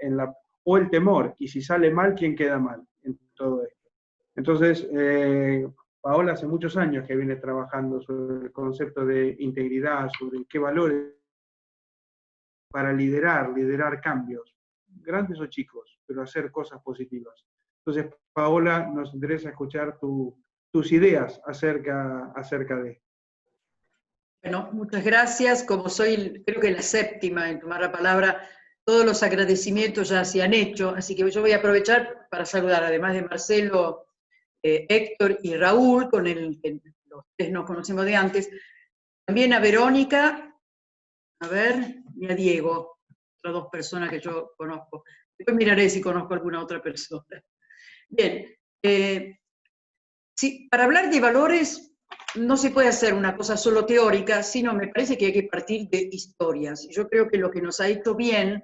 o el temor, y si sale mal, ¿quién queda mal en todo esto? Entonces, Paola hace muchos años que viene trabajando sobre el concepto de integridad, sobre qué valores para liderar cambios, grandes o chicos, pero hacer cosas positivas. Entonces, Paola, nos interesa escuchar tus ideas acerca de esto. Bueno, muchas gracias. Como soy, creo que la séptima en tomar la palabra, todos los agradecimientos ya se han hecho, así que yo voy a aprovechar para saludar, además de Marcelo, Héctor y Raúl, con el que los tres nos conocemos de antes, también a Verónica, a ver, y a Diego, otras dos personas que yo conozco. Después miraré si conozco alguna otra persona. Bien, sí, para hablar de valores no se puede hacer una cosa solo teórica, sino me parece que hay que partir de historias. Yo creo que lo que nos ha hecho bien,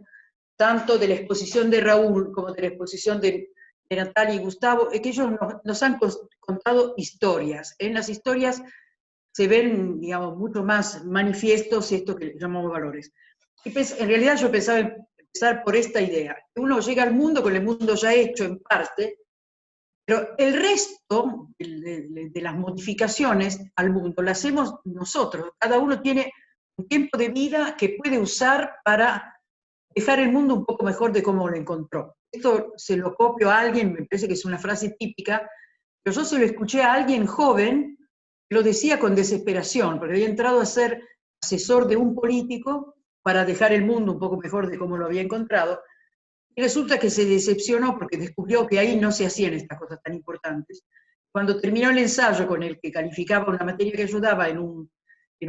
tanto de la exposición de Raúl como de la exposición de Natalia y Gustavo, es que ellos nos han contado historias. En las historias se ven, digamos, mucho más manifiestos esto que llamamos valores. Y en realidad yo pensaba empezar por esta idea. Uno llega al mundo con el mundo ya hecho en parte, pero el resto de las modificaciones al mundo las hacemos nosotros. Cada uno tiene un tiempo de vida que puede usar para dejar el mundo un poco mejor de cómo lo encontró. Esto se lo copio a alguien, me parece que es una frase típica, pero yo se lo escuché a alguien joven, lo decía con desesperación, porque había entrado a ser asesor de un político para dejar el mundo un poco mejor de cómo lo había encontrado, y resulta que se decepcionó porque descubrió que ahí no se hacían estas cosas tan importantes. Cuando terminó el ensayo con el que calificaba una materia que ayudaba en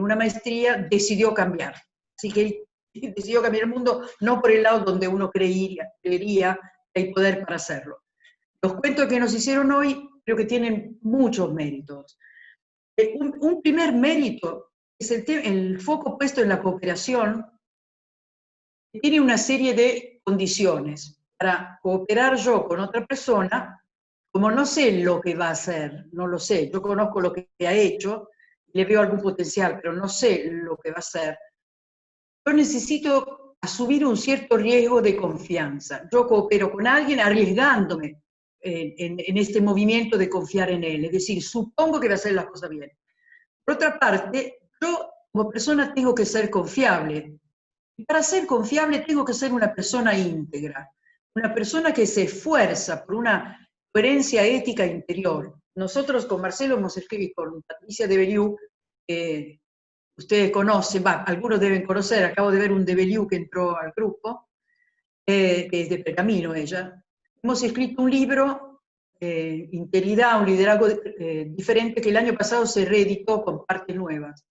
una maestría, decidió cambiar. Así que decidió cambiar el mundo, no por el lado donde uno creería que hay poder para hacerlo. Los cuentos que nos hicieron hoy creo que tienen muchos méritos. Un primer mérito es el foco puesto en la cooperación, que tiene una serie de condiciones. Para cooperar yo con otra persona, como no sé lo que va a hacer, no lo sé, yo conozco lo que ha hecho, le veo algún potencial, pero no sé lo que va a hacer, yo necesito asumir un cierto riesgo de confianza. Yo coopero con alguien arriesgándome en este movimiento de confiar en él, es decir, supongo que va a hacer las cosas bien. Por otra parte, yo como persona tengo que ser confiable, y para ser confiable tengo que ser una persona íntegra, una persona que se esfuerza por una coherencia ética interior. Nosotros con Marcelo hemos escrito, con Patricia de Beliú, ustedes conocen, algunos deben conocer, acabo de ver un de Beliú que entró al grupo, que es de Pergamino ella. Hemos escrito un libro, Integridad, un liderazgo diferente, que el año pasado se reeditó con partes nuevas.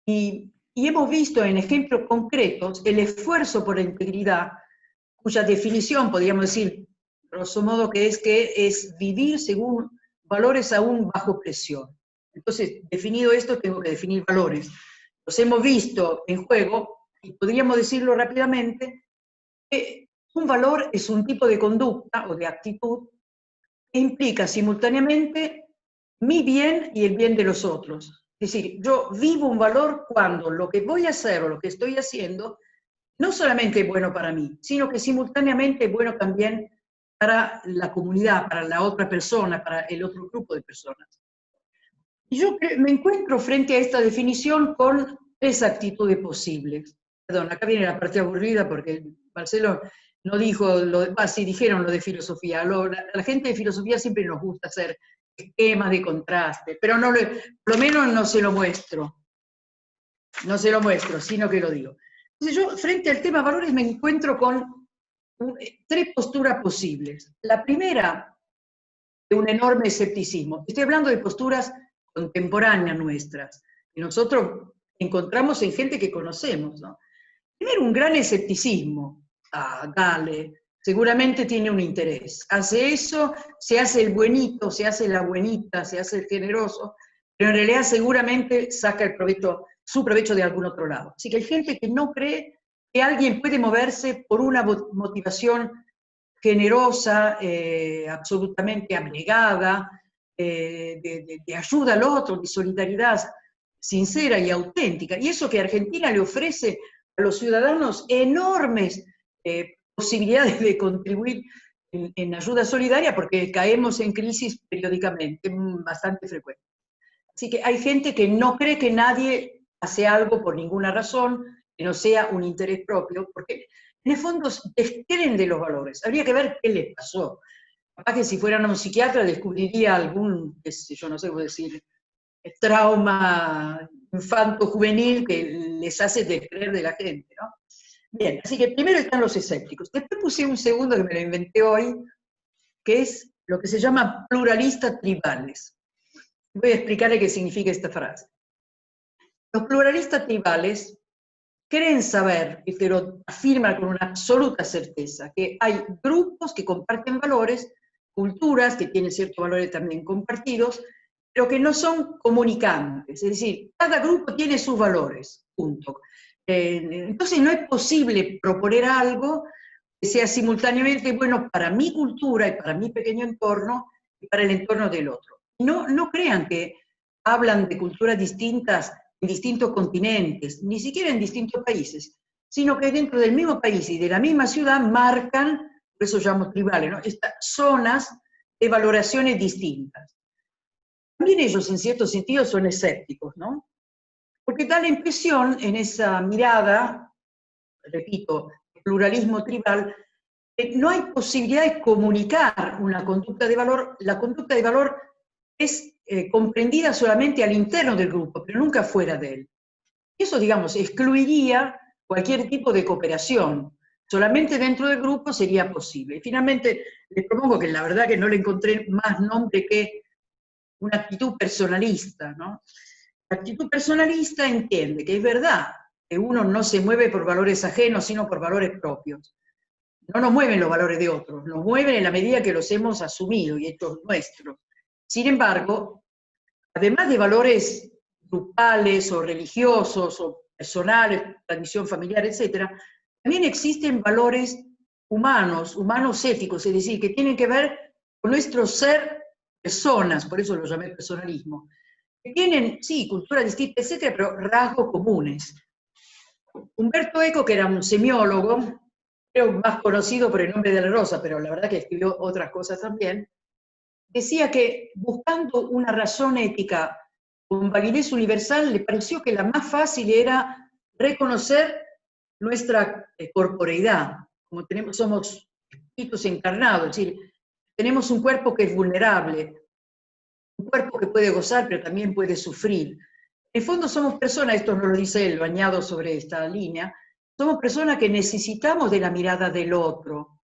Y hemos visto en ejemplos concretos el esfuerzo por la integridad, cuya definición, podríamos decir, grosso modo, que es vivir según valores aún bajo presión. Entonces, definido esto, tengo que definir valores. Los hemos visto en juego, y podríamos decirlo rápidamente, que un valor es un tipo de conducta o de actitud que implica simultáneamente mi bien y el bien de los otros. Es decir, yo vivo un valor cuando lo que voy a hacer o lo que estoy haciendo no solamente es bueno para mí, sino que simultáneamente es bueno también para la comunidad, para la otra persona, para el otro grupo de personas. Y yo me encuentro frente a esta definición con 3 actitudes posibles. Perdón, acá viene la parte aburrida porque Marcelo no dijo, sí dijeron lo de filosofía. La gente de filosofía siempre nos gusta hacer esquemas de contraste, pero no por lo menos no se lo muestro. No se lo muestro, sino que lo digo. Entonces yo, frente al tema valores, me encuentro con 3 posturas posibles. La primera, de un enorme escepticismo. Estoy hablando de posturas contemporáneas nuestras, que nosotros encontramos en gente que conocemos, ¿no? Primero, un gran escepticismo. Dale, seguramente tiene un interés. Hace eso, se hace el buenito, se hace la buenita, se hace el generoso, pero en realidad seguramente saca el provecho, su provecho de algún otro lado. Así que hay gente que no cree que alguien puede moverse por una motivación generosa, absolutamente abnegada, de ayuda al otro, de solidaridad sincera y auténtica. Y eso que Argentina le ofrece a los ciudadanos enormes posibilidades de contribuir en ayuda solidaria, porque caemos en crisis periódicamente, bastante frecuente. Así que hay gente que no cree que nadie hace algo por ninguna razón, que no sea un interés propio, porque en el fondo descreen de los valores. Habría que ver qué les pasó. Capaz que si fueran a un psiquiatra descubriría algún, qué sé yo, no sé cómo decir, trauma infanto-juvenil que les hace descreer de la gente, ¿no? Bien, así que primero están los escépticos. Después puse un segundo que me lo inventé hoy, que es lo que se llama pluralistas tribales. Voy a explicarle qué significa esta frase. Los pluralistas tribales creen saber, y te lo afirman con una absoluta certeza, que hay grupos que comparten valores, culturas que tienen ciertos valores también compartidos, pero que no son comunicantes. Es decir, cada grupo tiene sus valores, punto. Entonces no es posible proponer algo que sea simultáneamente bueno para mi cultura y para mi pequeño entorno y para el entorno del otro. No crean que hablan de culturas distintas en distintos continentes, ni siquiera en distintos países, sino que dentro del mismo país y de la misma ciudad marcan, por eso llamamos tribales, ¿no?, estas zonas de valoraciones distintas. También ellos, en cierto sentido, son escépticos, ¿no? Porque da la impresión en esa mirada, repito, pluralismo tribal, que no hay posibilidad de comunicar una conducta de valor. La conducta de valor es comprendida solamente al interno del grupo, pero nunca fuera de él. Eso, digamos, excluiría cualquier tipo de cooperación. Solamente dentro del grupo sería posible. Y finalmente, les propongo que la verdad que no le encontré más nombre que una actitud personalista, ¿no? La actitud personalista entiende que es verdad que uno no se mueve por valores ajenos, sino por valores propios. No nos mueven los valores de otros, nos mueven en la medida que los hemos asumido y hechos nuestros. Sin embargo, además de valores grupales o religiosos o personales, tradición familiar, etc., también existen valores humanos, humanos éticos, es decir, que tienen que ver con nuestro ser personas, por eso lo llamé personalismo, que tienen, sí, cultura distinta, etc., pero rasgos comunes. Humberto Eco, que era un semiólogo, creo más conocido por el nombre de la Rosa, pero la verdad que escribió otras cosas también, decía que buscando una razón ética con validez universal, le pareció que la más fácil era reconocer nuestra corporeidad, como somos espíritus encarnados, es decir, tenemos un cuerpo que es vulnerable, un cuerpo que puede gozar, pero también puede sufrir. En el fondo somos personas, esto no lo dice él, lo añado sobre esta línea, somos personas que necesitamos de la mirada del otro,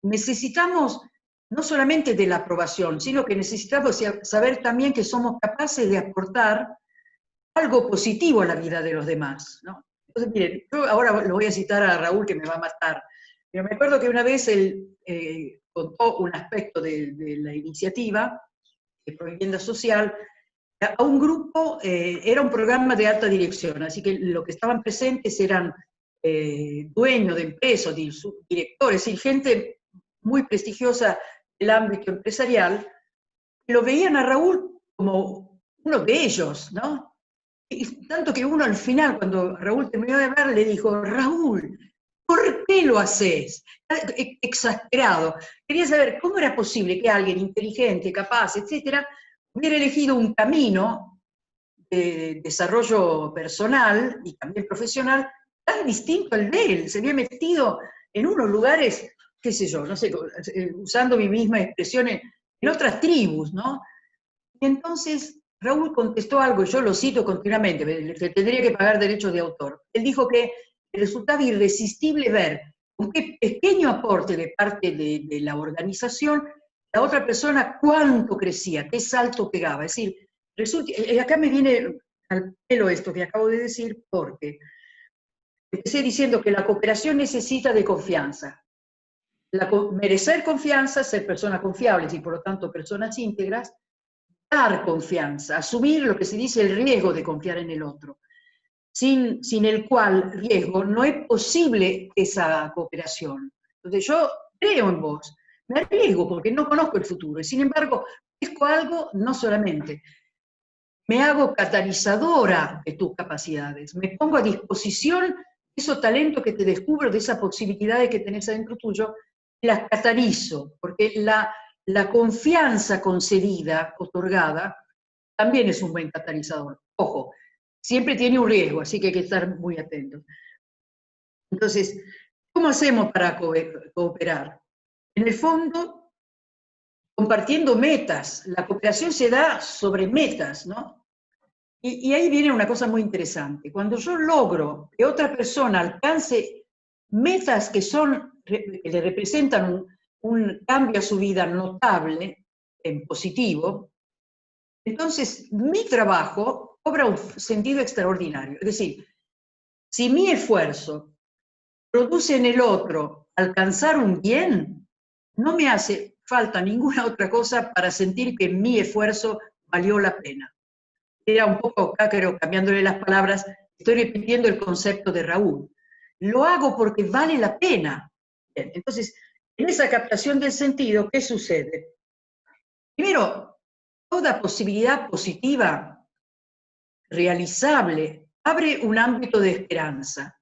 necesitamos no solamente de la aprobación, sino que necesitamos saber también que somos capaces de aportar algo positivo a la vida de los demás, ¿no? Entonces, miren, yo ahora lo voy a citar a Raúl, que me va a matar, pero me acuerdo que una vez él contó un aspecto de la iniciativa de Provivienda Social a un grupo, era un programa de alta dirección, así que lo que estaban presentes eran dueños de empresas, directores, y gente muy prestigiosa del ámbito empresarial, lo veían a Raúl como uno de ellos, ¿no? Y tanto que uno al final, cuando Raúl terminó de hablar, le dijo, Raúl, ¿por qué lo haces? Exasperado. Quería saber cómo era posible que alguien inteligente, capaz, etcétera, hubiera elegido un camino de desarrollo personal y también profesional tan distinto al de él. Se había metido en unos lugares, qué sé yo, no sé, usando mi misma expresión, en otras tribus, ¿no? Y entonces Raúl contestó algo, yo lo cito continuamente, le tendría que pagar derechos de autor. Él dijo que resultaba irresistible ver con qué pequeño aporte de parte de la organización, la otra persona cuánto crecía, qué salto pegaba. Es decir, acá me viene al pelo esto que acabo de decir, porque empecé diciendo que la cooperación necesita de confianza. Merecer confianza, ser personas confiables y por lo tanto personas íntegras, dar confianza, asumir lo que se dice el riesgo de confiar en el otro, sin el cual riesgo no es posible esa cooperación. Entonces yo creo en vos, me arriesgo porque no conozco el futuro, y sin embargo, ofrezco algo, no solamente me hago catalizadora de tus capacidades, me pongo a disposición de esos talentos que te descubro, de esas posibilidades que tenés adentro tuyo, las catalizo, porque la confianza concedida, otorgada, también es un buen catalizador. Ojo, siempre tiene un riesgo, así que hay que estar muy atentos. Entonces, ¿cómo hacemos para cooperar? En el fondo, compartiendo metas. La cooperación se da sobre metas, ¿no? Y ahí viene una cosa muy interesante. Cuando yo logro que otra persona alcance metas que le representan un cambio a su vida notable, en positivo, entonces mi trabajo cobra un sentido extraordinario. Es decir, si mi esfuerzo produce en el otro alcanzar un bien, no me hace falta ninguna otra cosa para sentir que mi esfuerzo valió la pena. Era un poco acá, creo, cambiándole las palabras, estoy repitiendo el concepto de Raúl. Lo hago porque vale la pena. Bien, entonces, en esa captación del sentido, ¿qué sucede? Primero, toda posibilidad positiva, realizable, abre un ámbito de esperanza.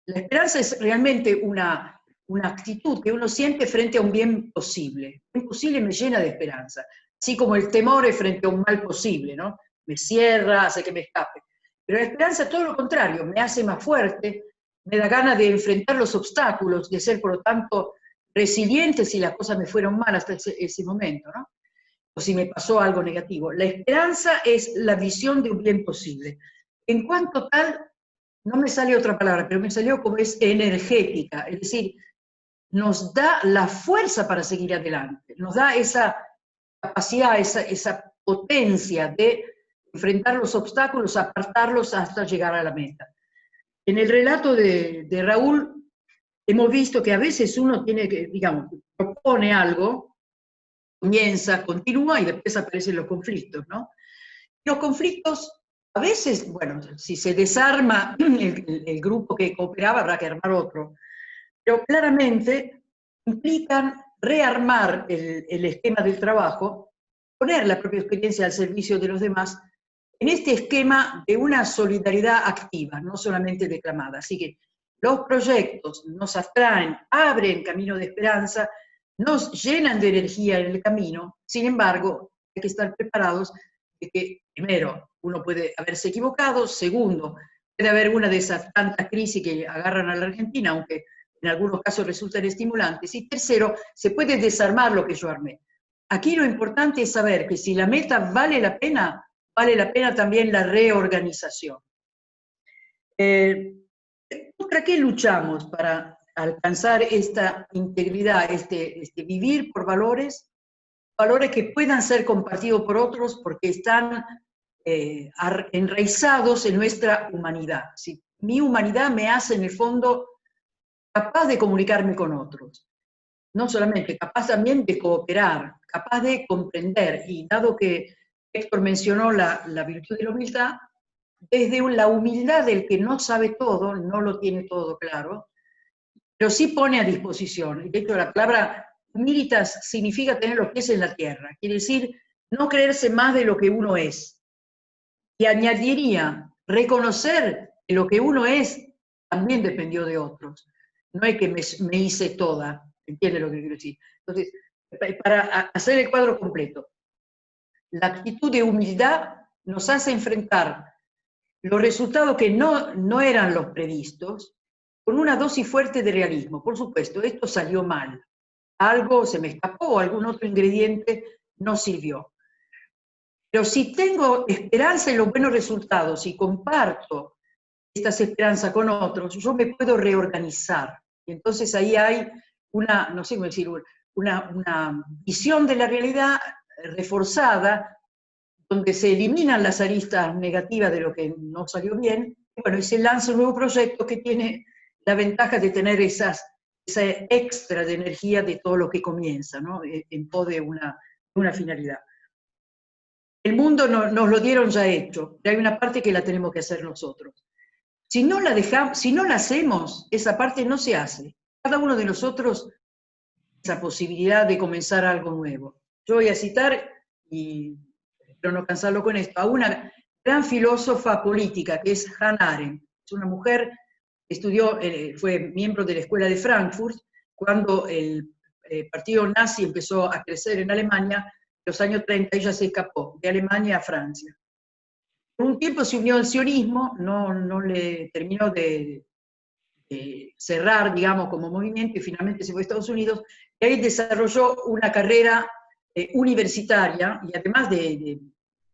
La esperanza es realmente una actitud que uno siente frente a un bien posible. Un bien posible me llena de esperanza, así como el temor es frente a un mal posible, ¿no? Me cierra, hace que me escape. Pero la esperanza, todo lo contrario, me hace más fuerte, me da ganas de enfrentar los obstáculos, de ser, por lo tanto, resiliente si las cosas me fueron mal hasta ese momento, ¿no? O si me pasó algo negativo. La esperanza es la visión de un bien posible. En cuanto tal, no me sale otra palabra, pero me salió como es energética, es decir, nos da la fuerza para seguir adelante, nos da esa capacidad, esa potencia de enfrentar los obstáculos, apartarlos hasta llegar a la meta. En el relato de Raúl, hemos visto que a veces uno tiene que, digamos, propone algo, comienza, continúa y después aparecen los conflictos, ¿no? Los conflictos, a veces, bueno, si se desarma el grupo que cooperaba, habrá que armar otro, pero claramente implican rearmar el esquema del trabajo, poner la propia experiencia al servicio de los demás, en este esquema de una solidaridad activa, no solamente declamada. Así que los proyectos nos atraen, abren camino de esperanza, nos llenan de energía en el camino, sin embargo, hay que estar preparados de que, primero, uno puede haberse equivocado, segundo, puede haber una de esas tantas crisis que agarran a la Argentina, aunque en algunos casos resultan estimulantes, y tercero, se puede desarmar lo que yo armé. Aquí lo importante es saber que si la meta vale la pena también la reorganización. ¿Contra qué luchamos para alcanzar esta integridad, este vivir por valores que puedan ser compartidos por otros porque están enraizados en nuestra humanidad? ¿Sí? Mi humanidad me hace en el fondo capaz de comunicarme con otros. No solamente, capaz también de cooperar, capaz de comprender, y dado que Héctor mencionó la virtud de la humildad, desde la humildad del que no sabe todo, no lo tiene todo claro, pero sí pone a disposición. De hecho, la palabra humilitas significa tener los pies en la tierra, quiere decir no creerse más de lo que uno es. Y añadiría, reconocer que lo que uno es también dependió de otros. No es que me hice toda, ¿entiende lo que quiero decir? Entonces, para hacer el cuadro completo, la actitud de humildad nos hace enfrentar los resultados que no eran los previstos con una dosis fuerte de realismo. Por supuesto, esto salió mal. Algo se me escapó, algún otro ingrediente no sirvió. Pero si tengo esperanza en los buenos resultados y comparto estas esperanzas con otros, yo me puedo reorganizar. Y entonces ahí hay una, no sé cómo decir, una visión de la realidad reforzada, donde se eliminan las aristas negativas de lo que no salió bien, y bueno, y se lanza un nuevo proyecto que tiene la ventaja de tener esa extra de energía de todo lo que comienza, ¿no? En pos de una finalidad. El mundo nos lo dieron ya hecho, pero hay una parte que la tenemos que hacer nosotros. Si no la dejamos, si no la hacemos, esa parte no se hace. Cada uno de nosotros esa posibilidad de comenzar algo nuevo. Yo voy a citar, y espero no cansarlo con esto, a una gran filósofa política que es Hannah Arendt. Es una mujer que estudió, fue miembro de la Escuela de Frankfurt, cuando el partido nazi empezó a crecer en Alemania. En los años 30 ella se escapó de Alemania a Francia. Por un tiempo se unió al sionismo, no le terminó de cerrar, digamos, como movimiento, y finalmente se fue a Estados Unidos, y ahí desarrolló una carrera universitaria, y además de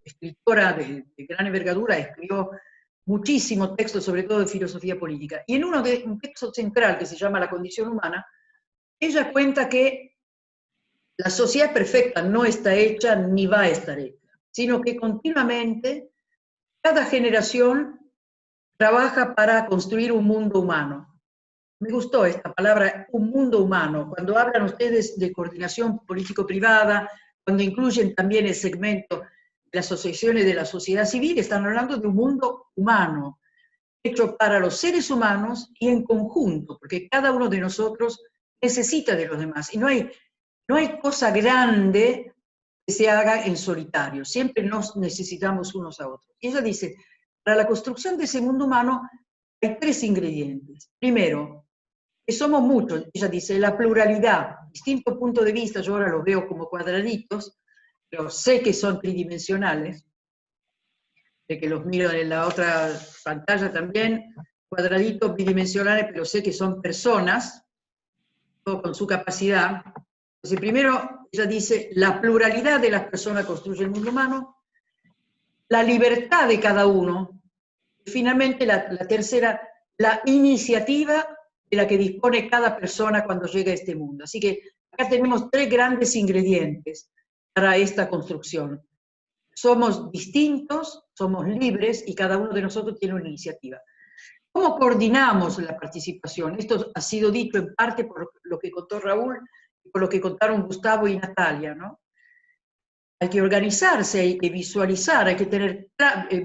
escritora de gran envergadura, escribió muchísimos textos, sobre todo de filosofía política. Y en un texto central que se llama La condición humana, ella cuenta que la sociedad perfecta no está hecha ni va a estar hecha, sino que continuamente cada generación trabaja para construir un mundo humano. Me gustó esta palabra, un mundo humano. Cuando hablan ustedes de coordinación político-privada, cuando incluyen también el segmento de las asociaciones de la sociedad civil, están hablando de un mundo humano, hecho para los seres humanos y en conjunto, porque cada uno de nosotros necesita de los demás. Y no hay cosa grande que se haga en solitario, siempre nos necesitamos unos a otros. Y ella dice, para la construcción de ese mundo humano hay 3 ingredientes. Primero, que somos muchos, ella dice, la pluralidad, distintos puntos de vista, yo ahora los veo como cuadraditos, pero sé que son tridimensionales, de que los miro en la otra pantalla también, cuadraditos bidimensionales, pero sé que son personas, todo con su capacidad. Entonces, primero, ella dice, la pluralidad de las personas construye el mundo humano, la libertad de cada uno, y finalmente la tercera, la iniciativa de la que dispone cada persona cuando llega a este mundo. Así que acá tenemos 3 grandes ingredientes para esta construcción. Somos distintos, somos libres y cada uno de nosotros tiene una iniciativa. ¿Cómo coordinamos la participación? Esto ha sido dicho en parte por lo que contó Raúl y por lo que contaron Gustavo y Natalia, ¿no? Hay que organizarse, hay que visualizar, hay que tener,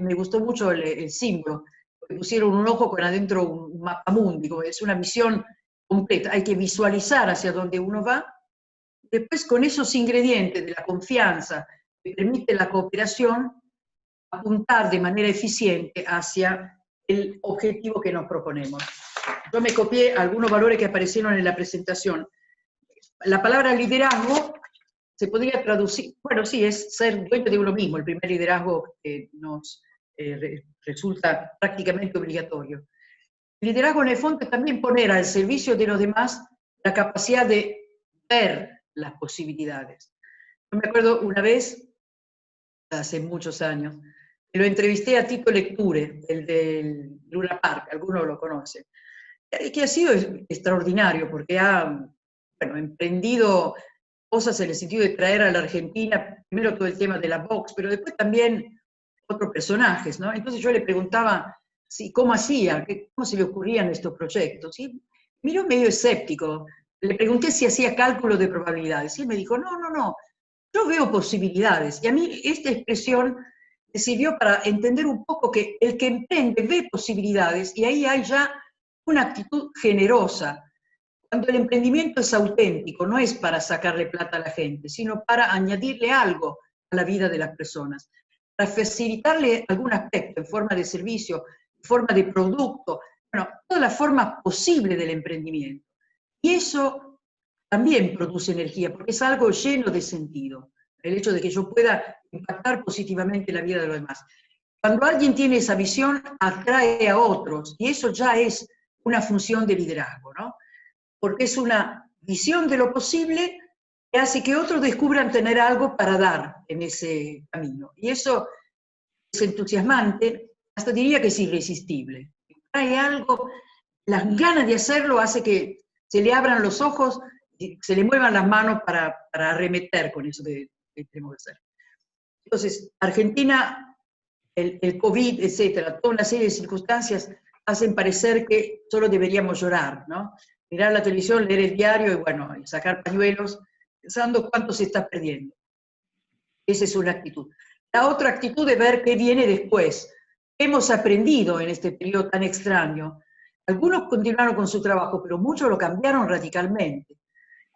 me gustó mucho el símbolo, que pusieron un ojo con adentro un mapamundi, es una visión completa, hay que visualizar hacia dónde uno va, después con esos ingredientes de la confianza que permite la cooperación, apuntar de manera eficiente hacia el objetivo que nos proponemos. Yo me copié algunos valores que aparecieron en la presentación. La palabra liderazgo se podría traducir, bueno, sí, es ser dueño de uno mismo, el primer liderazgo que nos resulta prácticamente obligatorio. El liderazgo en el fondo es también poner al servicio de los demás la capacidad de ver las posibilidades. Yo me acuerdo una vez, hace muchos años, lo entrevisté a Tito Lecture, el del Luna Park, algunos lo conocen, que ha sido extraordinario porque ha emprendido cosas en el sentido de traer a la Argentina, primero todo el tema de la Vox, pero después también otros personajes, ¿no? Entonces yo le preguntaba cómo hacía, cómo se le ocurrían estos proyectos, y miró medio escéptico. Le pregunté si hacía cálculo de probabilidades, y él me dijo, no, yo veo posibilidades, y a mí esta expresión me sirvió para entender un poco que el que emprende ve posibilidades y ahí hay ya una actitud generosa. Cuando el emprendimiento es auténtico, no es para sacarle plata a la gente, sino para añadirle algo a la vida de las personas, para facilitarle algún aspecto en forma de servicio, en forma de producto, bueno, todas las formas posibles del emprendimiento. Y eso también produce energía, porque es algo lleno de sentido, el hecho de que yo pueda impactar positivamente la vida de los demás. Cuando alguien tiene esa visión, atrae a otros, y eso ya es una función de liderazgo, ¿no? Porque es una visión de lo posible que hace que otros descubran tener algo para dar en ese camino. Y eso es entusiasmante, hasta diría que es irresistible. Trae algo, las ganas de hacerlo hace que se le abran los ojos, y se le muevan las manos para arremeter con eso que tenemos que hacer. Entonces, Argentina, el COVID, etcétera, toda una serie de circunstancias hacen parecer que solo deberíamos llorar, ¿no? Mirar la televisión, leer el diario y bueno, sacar pañuelos, pensando cuánto se está perdiendo. Esa es una actitud. La otra actitud es ver qué viene después. ¿Qué hemos aprendido en este periodo tan extraño? Algunos continuaron con su trabajo, pero muchos lo cambiaron radicalmente.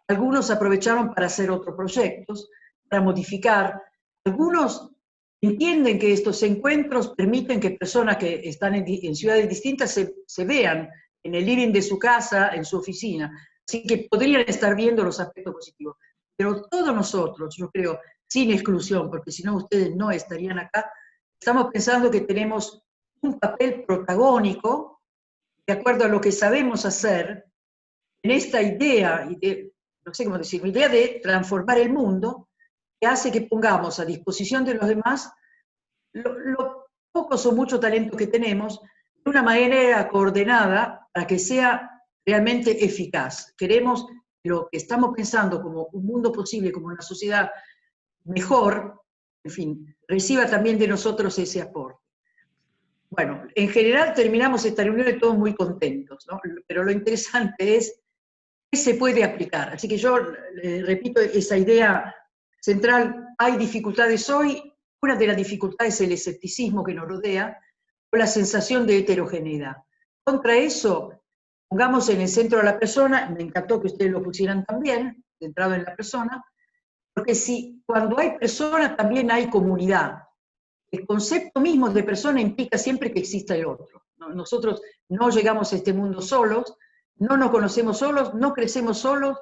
Algunos aprovecharon para hacer otros proyectos, para modificar. Algunos entienden que estos encuentros permiten que personas que están en ciudades distintas se vean en el living de su casa, en su oficina. Así que podrían estar viendo los aspectos positivos. Pero todos nosotros, yo creo, sin exclusión, porque si no ustedes no estarían acá, estamos pensando que tenemos un papel protagónico, de acuerdo a lo que sabemos hacer, en esta idea, no sé cómo decir, idea de transformar el mundo, que hace que pongamos a disposición de los demás lo pocos o mucho talento que tenemos, de una manera coordenada para que sea realmente eficaz. Queremos lo que estamos pensando como un mundo posible, como una sociedad mejor, en fin, reciba también de nosotros ese aporte. Bueno, en general terminamos esta reunión todos muy contentos, ¿no? Pero lo interesante es qué se puede aplicar. Así que yo repito esa idea central, hay dificultades hoy. Una de las dificultades es el escepticismo que nos rodea, o la sensación de heterogeneidad. Contra eso, pongamos en el centro a la persona, me encantó que ustedes lo pusieran también, centrado en la persona, porque si cuando hay personas también hay comunidad. El concepto mismo de persona implica siempre que exista el otro. Nosotros no llegamos a este mundo solos, no nos conocemos solos, no crecemos solos,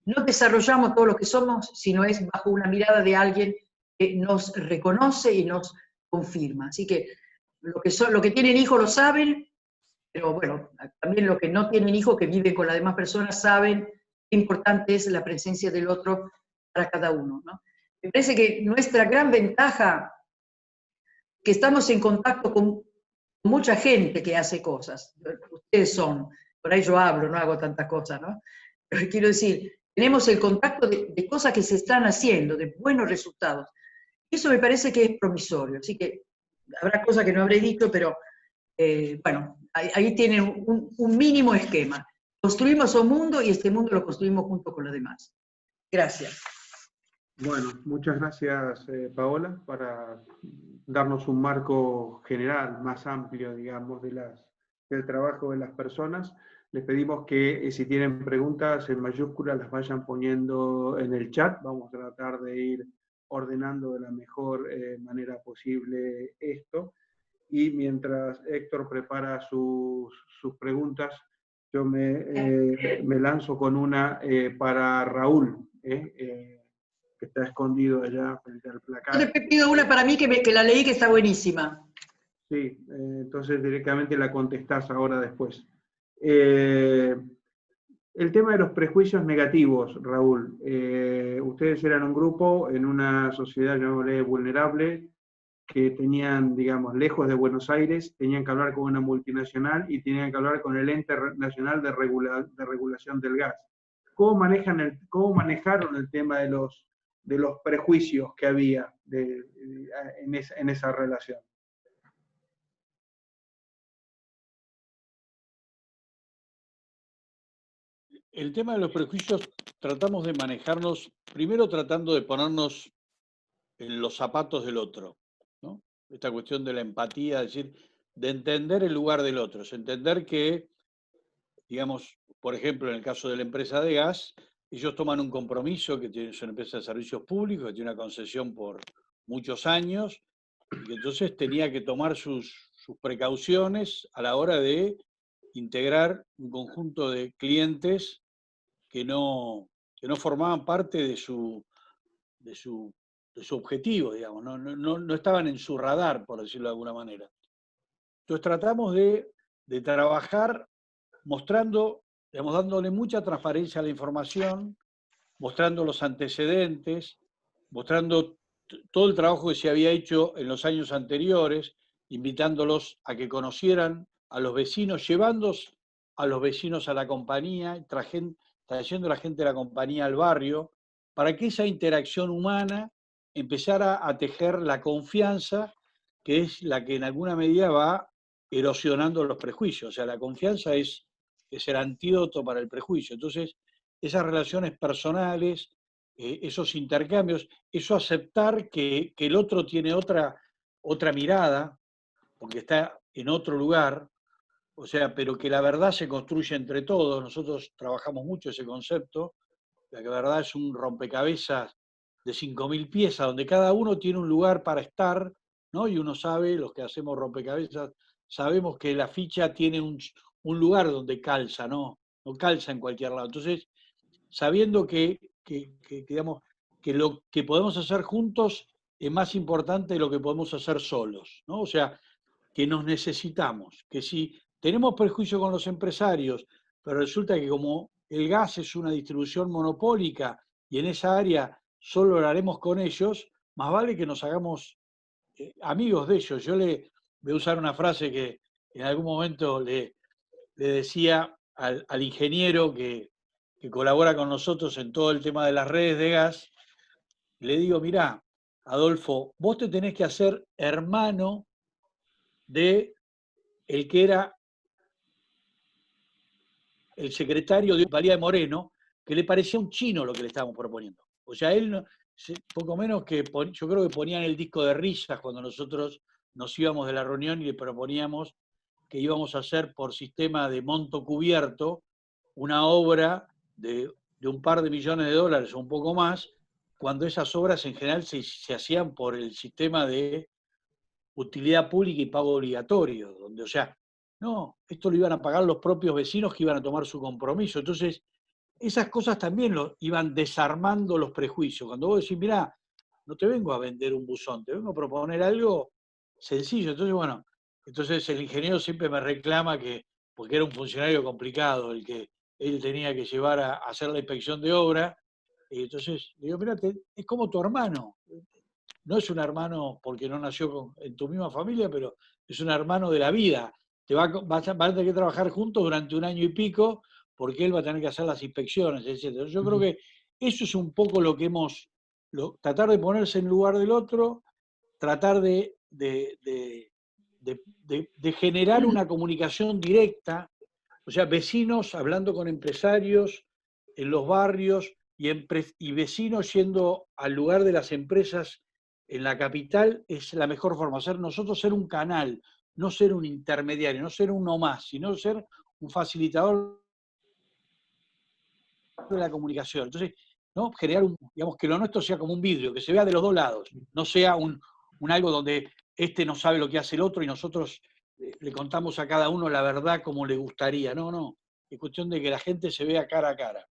no desarrollamos todo lo que somos, sino es bajo una mirada de alguien que nos reconoce y nos confirma. Así que lo que tienen hijos lo saben, pero bueno, también los que no tienen hijos, que viven con las demás personas, saben qué importante es la presencia del otro para cada uno, ¿no? Me parece que nuestra gran ventaja, que estamos en contacto con mucha gente que hace cosas. Ustedes son, por ahí yo hablo, no hago tantas cosas, ¿no? Pero quiero decir, tenemos el contacto de cosas que se están haciendo, de buenos resultados. Eso me parece que es promisorio, así que habrá cosas que no habré dicho, pero bueno, ahí tienen un mínimo esquema. Construimos un mundo y este mundo lo construimos junto con los demás. Gracias. Bueno, muchas gracias, Paola, para darnos un marco general más amplio, digamos, del trabajo de las personas. Les pedimos que si tienen preguntas en mayúsculas las vayan poniendo en el chat. Vamos a tratar de ir ordenando de la mejor manera posible esto. Y mientras Héctor prepara sus preguntas, yo me lanzo con una para Raúl, que está escondido allá frente al placar. Yo te pido una para mí que la leí, que está buenísima. Sí, entonces directamente la contestás ahora después. El tema de los prejuicios negativos, Raúl. Ustedes eran un grupo en una sociedad, llamémosle, vulnerable, que tenían, digamos, lejos de Buenos Aires, tenían que hablar con una multinacional y tenían que hablar con el Ente Nacional de Regulación del Gas. ¿Cómo manejaron el tema de los prejuicios que había en esa relación? El tema de los prejuicios tratamos de manejarnos, primero tratando de ponernos en los zapatos del otro, ¿no? esta cuestión de la empatía, es decir, de entender el lugar del otro, es entender que, digamos, por ejemplo, en el caso de la empresa de gas, ellos toman un compromiso, que es una empresa de servicios públicos, que tiene una concesión por muchos años, y que entonces tenía que tomar sus precauciones a la hora de integrar un conjunto de clientes que no formaban parte de su objetivo, digamos, no estaban en su radar, por decirlo de alguna manera. Entonces tratamos de trabajar mostrando, digamos, dándole mucha transparencia a la información, mostrando los antecedentes, mostrando todo el trabajo que se había hecho en los años anteriores, invitándolos a que conocieran a los vecinos, llevando a los vecinos a la compañía, trayendo a la gente de la compañía al barrio, para que esa interacción humana empezara a tejer la confianza, que es la que en alguna medida va erosionando los prejuicios. O sea, la confianza es el antídoto para el prejuicio. Entonces, esas relaciones personales, esos intercambios, eso aceptar que el otro tiene otra mirada, porque está en otro lugar, o sea, pero que la verdad se construye entre todos. Nosotros trabajamos mucho ese concepto, la verdad es un rompecabezas de 5.000 piezas, donde cada uno tiene un lugar para estar, ¿no? Y uno sabe, los que hacemos rompecabezas, sabemos que la ficha tiene un lugar donde calza, ¿no? No calza en cualquier lado. Entonces, sabiendo digamos, que lo que podemos hacer juntos es más importante de lo que podemos hacer solos, ¿no? O sea, que nos necesitamos, que si tenemos prejuicio con los empresarios, pero resulta que como el gas es una distribución monopólica y en esa área solo lo haremos con ellos, más vale que nos hagamos amigos de ellos. Yo le voy a usar una frase que en algún momento le decía al ingeniero que colabora con nosotros en todo el tema de las redes de gas, le digo, mirá, Adolfo, vos te tenés que hacer hermano de el que era el secretario de Valía de Moreno, que le parecía un chino lo que le estábamos proponiendo. O sea, él, poco menos que, yo creo que ponían el disco de risas cuando nosotros nos íbamos de la reunión y le proponíamos que íbamos a hacer por sistema de monto cubierto una obra de un par de millones de dólares o un poco más, cuando esas obras en general se hacían por el sistema de utilidad pública y pago obligatorio, donde, o sea, no, esto lo iban a pagar los propios vecinos que iban a tomar su compromiso. Entonces, esas cosas también lo iban desarmando los prejuicios. Cuando vos decís, mirá, no te vengo a vender un buzón, te vengo a proponer algo sencillo. Entonces, bueno, entonces el ingeniero siempre me reclama que, porque era un funcionario complicado, el que él tenía que llevar a hacer la inspección de obra, y entonces le digo, mirá, es como tu hermano. No es un hermano porque no nació en tu misma familia, pero es un hermano de la vida. Van a tener que trabajar juntos durante 1 año y pico, porque él va a tener que hacer las inspecciones, etc. Yo creo que eso es un poco lo que tratar de ponerse en lugar del otro, tratar de generar una comunicación directa, o sea, vecinos hablando con empresarios en los barrios y vecinos yendo al lugar de las empresas en la capital, es la mejor forma. Nosotros ser un canal, no ser un intermediario, no ser uno más, sino ser un facilitador de la comunicación. Entonces, ¿no? Generar digamos, que lo nuestro sea como un vidrio, que se vea de los dos lados, no sea un algo donde este no sabe lo que hace el otro y nosotros le contamos a cada uno la verdad como le gustaría. No, es cuestión de que la gente se vea cara a cara.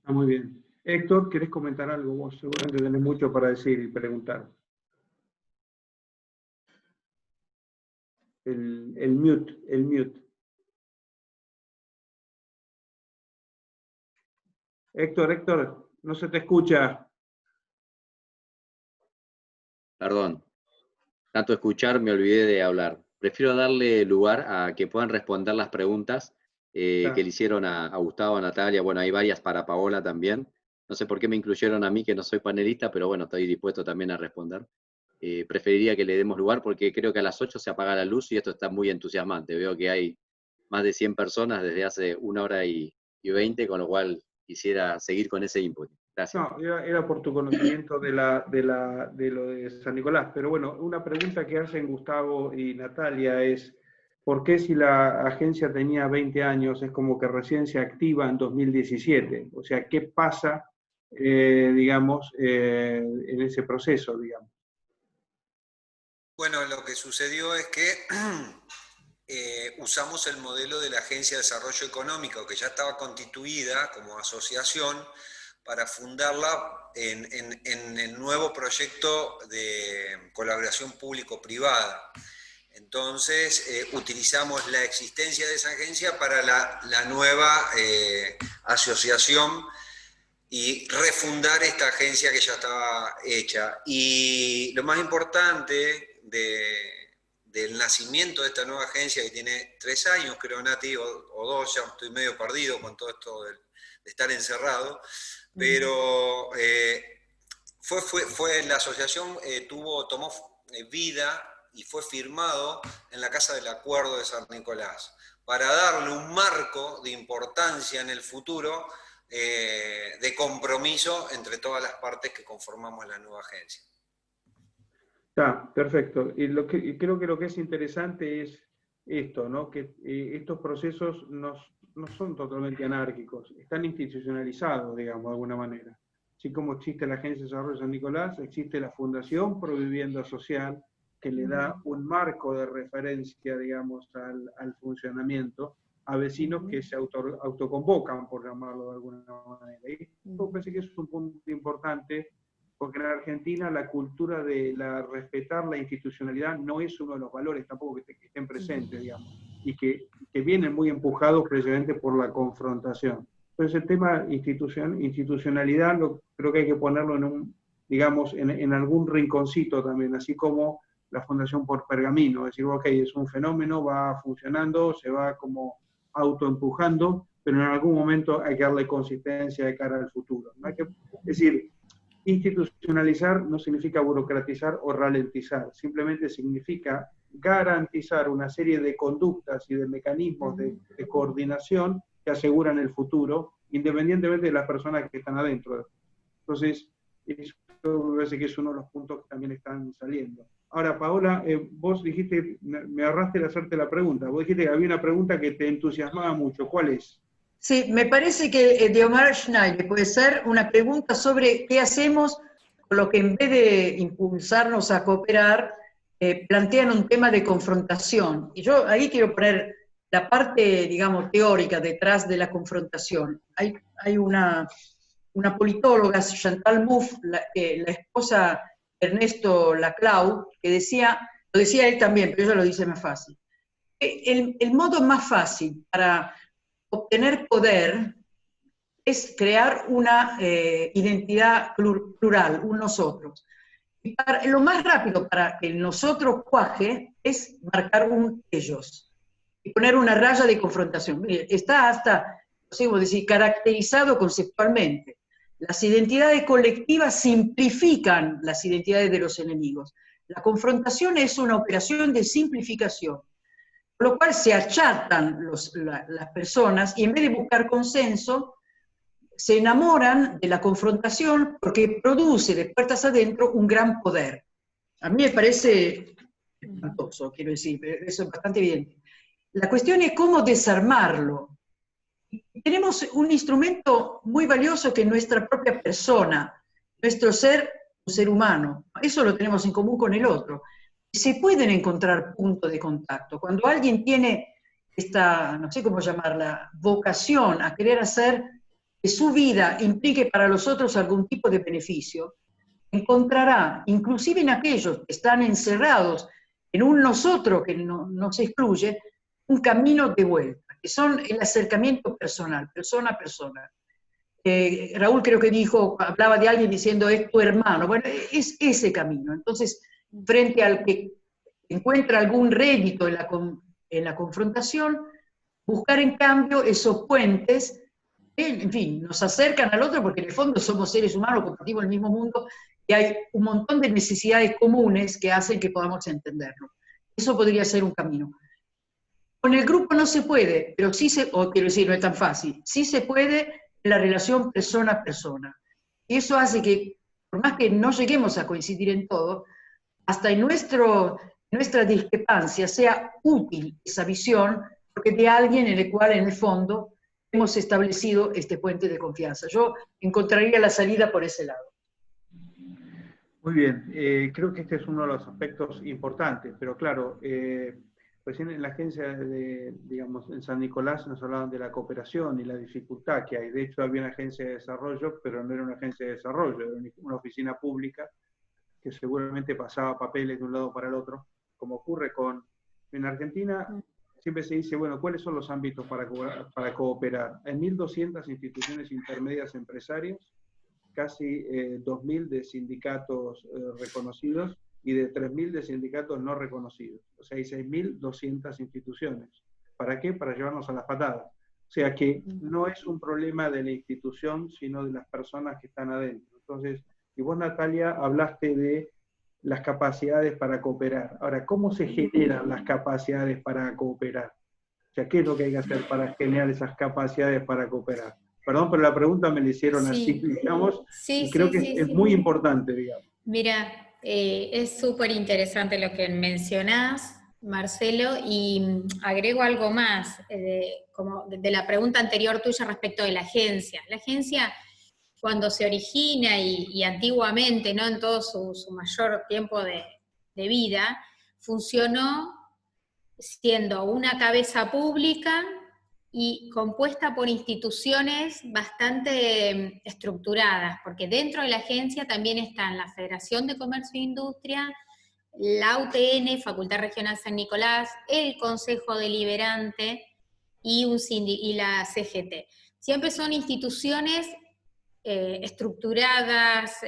Está muy bien. Héctor, ¿querés comentar algo? Vos seguramente tenés mucho para decir y preguntar. El mute. Héctor, no se te escucha. Perdón, tanto escuchar me olvidé de hablar. Prefiero darle lugar a que puedan responder las preguntas que le hicieron a Gustavo, a Natalia. Bueno, hay varias para Paola también. No sé por qué me incluyeron a mí, que no soy panelista, pero bueno, estoy dispuesto también a responder. Preferiría que le demos lugar porque creo que a las 8 se apaga la luz y esto está muy entusiasmante. Veo que hay más de 100 personas desde hace 1 hora y 20, con lo cual quisiera seguir con ese input. Gracias. No, era por tu conocimiento de lo de San Nicolás, pero bueno, una pregunta que hacen Gustavo y Natalia es, ¿por qué si la agencia tenía 20 años es como que recién se activa en 2017? O sea, ¿qué pasa, digamos, en ese proceso, digamos? Bueno, lo que sucedió es que usamos el modelo de la Agencia de Desarrollo Económico, que ya estaba constituida como asociación, para fundarla en el nuevo proyecto de colaboración público-privada. Entonces, utilizamos la existencia de esa agencia para la nueva asociación y refundar esta agencia que ya estaba hecha. Y lo más importante del nacimiento de esta nueva agencia, que tiene 3 años, creo, Nati, o 2, ya estoy medio perdido con todo esto de estar encerrado, pero la asociación tomó vida y fue firmado en la Casa del Acuerdo de San Nicolás, para darle un marco de importancia en el futuro, de compromiso entre todas las partes que conformamos la nueva agencia. Está, perfecto. Y creo que lo que es interesante es esto, ¿no? Que estos procesos no son totalmente anárquicos, están institucionalizados, digamos, de alguna manera. Así como existe la Agencia de Desarrollo de San Nicolás, existe la Fundación Provivienda Social, que le da un marco de referencia, digamos, al funcionamiento a vecinos que se autoconvocan, por llamarlo de alguna manera. Y me parece que es un punto importante, porque en Argentina la cultura de respetar la institucionalidad no es uno de los valores tampoco que estén presentes, digamos, y que vienen muy empujados precisamente por la confrontación. Entonces el tema institucionalidad creo que hay que ponerlo digamos, en algún rinconcito también, así como la Fundación por Pergamino, decir, ok, es un fenómeno, va funcionando, se va como autoempujando, pero en algún momento hay que darle consistencia de cara al futuro. ¿No? Es decir, institucionalizar no significa burocratizar o ralentizar, simplemente significa garantizar una serie de conductas y de mecanismos de coordinación que aseguran el futuro, independientemente de las personas que están adentro. Entonces, eso me parece que es uno de los puntos que también están saliendo. Ahora, Paola, vos dijiste, me agarraste de hacerte la pregunta, vos dijiste que había una pregunta que te entusiasmaba mucho, ¿cuál es? Sí, me parece que de Omar Schneider puede ser una pregunta sobre qué hacemos con lo que en vez de impulsarnos a cooperar, plantean un tema de confrontación. Y yo ahí quiero poner la parte, digamos, teórica detrás de la confrontación. Hay una politóloga, Chantal Mouffe, la esposa de Ernesto Laclau, que lo decía él también, pero ella lo dice más fácil. El modo más fácil para obtener poder es crear una identidad plural, un nosotros. Y lo más rápido para que el nosotros cuaje es marcar un ellos y poner una raya de confrontación. Mire, está hasta, no sé cómo decir, caracterizado conceptualmente. Las identidades colectivas simplifican las identidades de los enemigos. La confrontación es una operación de simplificación, por lo cual se achatan las personas y en vez de buscar consenso, se enamoran de la confrontación porque produce de puertas adentro un gran poder. A mí me parece espantoso, quiero decir, pero eso es bastante evidente. La cuestión es cómo desarmarlo. Tenemos un instrumento muy valioso que es nuestra propia persona, nuestro ser, un ser humano. Eso lo tenemos en común con el otro. Se pueden encontrar puntos de contacto. Cuando alguien tiene esta, no sé cómo llamarla, vocación a querer hacer que su vida implique para los otros algún tipo de beneficio, encontrará, inclusive en aquellos que están encerrados en un nosotros que no se excluye, un camino de vuelta, que son el acercamiento personal, persona a persona. Raúl creo que hablaba de alguien diciendo, es tu hermano. Bueno, es ese camino. Entonces, frente al que encuentra algún rédito en la confrontación, buscar en cambio esos puentes que, en fin, nos acercan al otro, porque en el fondo somos seres humanos, compartimos el mismo mundo, y hay un montón de necesidades comunes que hacen que podamos entenderlo. Eso podría ser un camino. Con el grupo no se puede, pero sí quiero decir, no es tan fácil, sí se puede en la relación persona a persona. Y eso hace que, por más que no lleguemos a coincidir en todo, hasta en nuestra discrepancia sea útil esa visión, porque de alguien en el cual, en el fondo, hemos establecido este puente de confianza. Yo encontraría la salida por ese lado. Muy bien, creo que este es uno de los aspectos importantes, pero claro, recién en la agencia digamos, en San Nicolás nos hablaban de la cooperación y la dificultad que hay. De hecho, había una agencia de desarrollo, pero no era una agencia de desarrollo, era una oficina pública que seguramente pasaba papeles de un lado para el otro, como ocurre en Argentina. Siempre se dice, bueno, ¿cuáles son los ámbitos para cooperar? Hay 1.200 instituciones intermedias empresarias, casi 2.000 de sindicatos reconocidos y de 3.000 de sindicatos no reconocidos. O sea, hay 6.200 instituciones. ¿Para qué? Para llevarnos a las patadas. O sea que no es un problema de la institución, sino de las personas que están adentro. Entonces, y vos, Natalia, hablaste de las capacidades para cooperar. Ahora, ¿cómo se generan las capacidades para cooperar? O sea, ¿qué es lo que hay que hacer para generar esas capacidades para cooperar? Perdón, pero la pregunta me la hicieron así, digamos, y creo que es muy importante, digamos. Mira, es súper interesante lo que mencionás, Marcelo, y agrego algo más, como de la pregunta anterior tuya respecto de la agencia. La agencia, cuando se origina y antiguamente, ¿no?, en todo su mayor tiempo de vida, funcionó siendo una cabeza pública y compuesta por instituciones bastante estructuradas, porque dentro de la agencia también están la Federación de Comercio e Industria, la UTN, Facultad Regional San Nicolás, el Consejo Deliberante y la CGT. Siempre son instituciones estructuradas,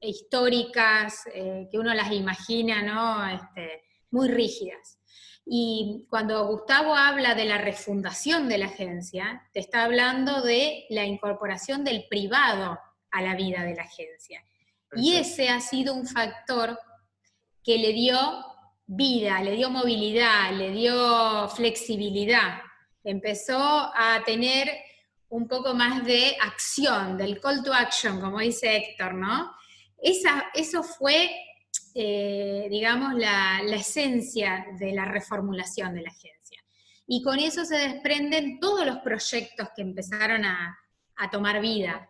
históricas, que uno las imagina, ¿no?, muy rígidas. Y cuando Gustavo habla de la refundación de la agencia, te está hablando de la incorporación del privado a la vida de la agencia. Y ese ha sido un factor que le dio vida, le dio movilidad, le dio flexibilidad. Empezó a tener un poco más de acción, del call to action, como dice Héctor, ¿no? Eso fue, digamos, la esencia de la reformulación de la agencia. Y con eso se desprenden todos los proyectos que empezaron a tomar vida.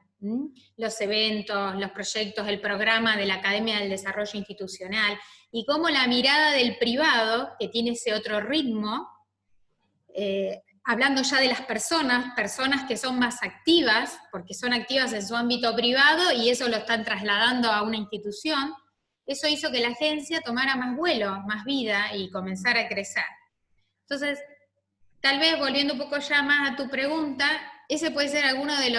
Los eventos, los proyectos, el programa de la Academia del Desarrollo Institucional, y cómo la mirada del privado, que tiene ese otro ritmo, hablando ya de las personas que son más activas, porque son activas en su ámbito privado y eso lo están trasladando a una institución, eso hizo que la agencia tomara más vuelo, más vida y comenzara a crecer. Entonces, tal vez volviendo un poco ya más a tu pregunta, ese puede ser alguno de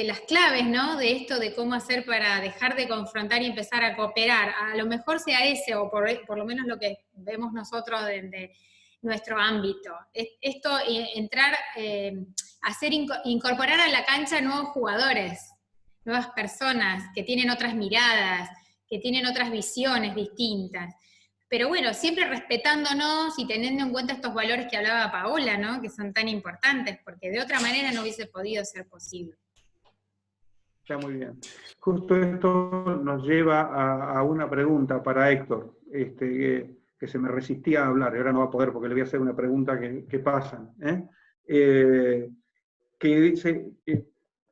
las claves, ¿no?, de esto de cómo hacer para dejar de confrontar y empezar a cooperar. A lo mejor sea ese, o por lo menos lo que vemos nosotros de nuestro ámbito. Esto, entrar, incorporar a la cancha nuevos jugadores, nuevas personas que tienen otras miradas, que tienen otras visiones distintas. Pero bueno, siempre respetándonos y teniendo en cuenta estos valores que hablaba Paola, ¿no?, que son tan importantes, porque de otra manera no hubiese podido ser posible. Está muy bien. Justo esto nos lleva a una pregunta para Héctor, que se me resistía a hablar, y ahora no va a poder porque le voy a hacer una pregunta que pasan. Que dice,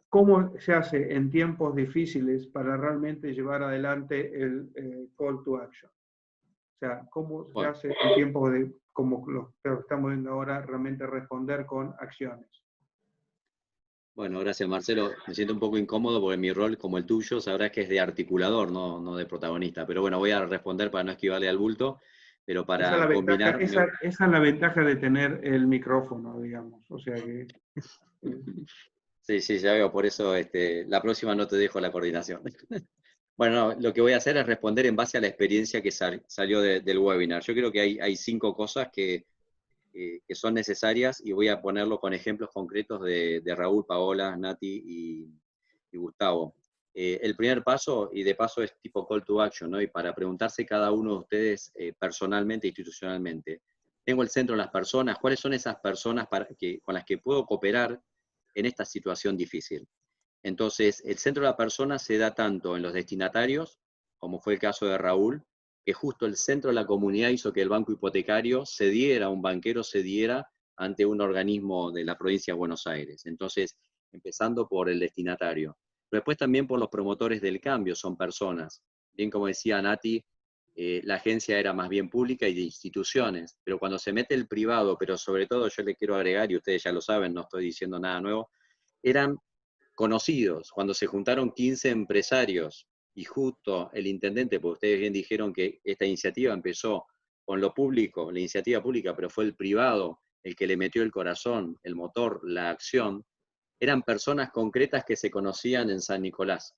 ¿cómo se hace en tiempos difíciles para realmente llevar adelante el call to action? O sea, ¿cómo se hace en tiempos como los que estamos viendo ahora, realmente responder con acciones? Bueno, gracias, Marcelo. Me siento un poco incómodo porque mi rol, como el tuyo, sabrás que es de articulador, no de protagonista. Pero bueno, voy a responder para no esquivarle al bulto, pero para combinar... Esa es la ventaja de tener el micrófono, digamos. O sea que... Sí, ya veo, por eso la próxima no te dejo la coordinación. Bueno, no, lo que voy a hacer es responder en base a la experiencia que salió del webinar. Yo creo que hay 5 cosas que son necesarias, y voy a ponerlo con ejemplos concretos de Raúl, Paola, Nati y Gustavo. El primer paso, y de paso es tipo call to action, ¿no?, y para preguntarse cada uno de ustedes personalmente, institucionalmente, tengo el centro de las personas, ¿cuáles son esas personas con las que puedo cooperar en esta situación difícil? Entonces, el centro de la persona se da tanto en los destinatarios, como fue el caso de Raúl, que justo el centro de la comunidad hizo que el banco hipotecario cediera, un banquero cediera ante un organismo de la provincia de Buenos Aires. Entonces, empezando por el destinatario. Pero después también por los promotores del cambio, son personas. Bien como decía Nati, la agencia era más bien pública y de instituciones, pero cuando se mete el privado, pero sobre todo yo le quiero agregar, y ustedes ya lo saben, no estoy diciendo nada nuevo, eran conocidos. Cuando se juntaron 15 empresarios y justo el intendente, porque ustedes bien dijeron que esta iniciativa empezó con lo público, la iniciativa pública, pero fue el privado el que le metió el corazón, el motor, la acción, eran personas concretas que se conocían en San Nicolás.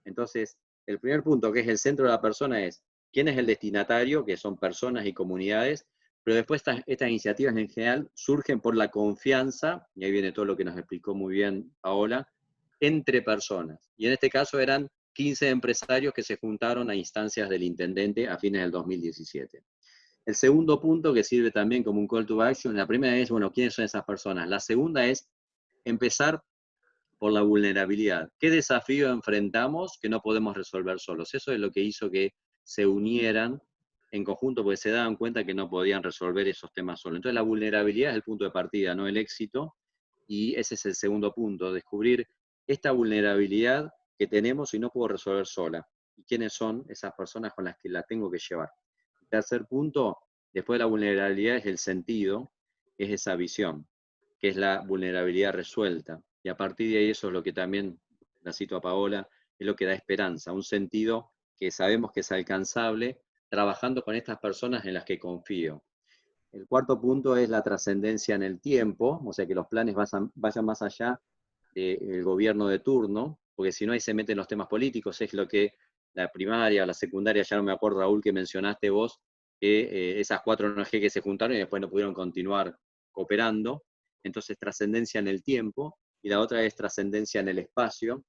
Entonces, el primer punto, que es el centro de la persona, es quién es el destinatario, que son personas y comunidades, pero después estas iniciativas en general surgen por la confianza, y ahí viene todo lo que nos explicó muy bien Paola, entre personas. Y en este caso eran 15 empresarios que se juntaron a instancias del intendente a fines del 2017. El segundo punto, que sirve también como un call to action, la primera es, bueno, ¿quiénes son esas personas? La segunda es empezar por la vulnerabilidad. ¿Qué desafío enfrentamos que no podemos resolver solos? Eso es lo que hizo que se unieran en conjunto, porque se daban cuenta que no podían resolver esos temas solos. Entonces la vulnerabilidad es el punto de partida, no el éxito, y ese es el segundo punto, descubrir esta vulnerabilidad que tenemos y no puedo resolver sola. ¿Y quiénes son esas personas con las que la tengo que llevar? El tercer punto, después de la vulnerabilidad, es el sentido, es esa visión, que es la vulnerabilidad resuelta. Y a partir de ahí eso es lo que también, la cito a Paola, es lo que da esperanza, un sentido que sabemos que es alcanzable, trabajando con estas personas en las que confío. El cuarto punto es la trascendencia en el tiempo, o sea que los planes vayan más allá del gobierno de turno, porque si no ahí se meten los temas políticos, es lo que la primaria o la secundaria, ya no me acuerdo Raúl que mencionaste vos, que esas 4 ONG que se juntaron y después no pudieron continuar cooperando. Entonces trascendencia en el tiempo, y la otra es trascendencia en el espacio,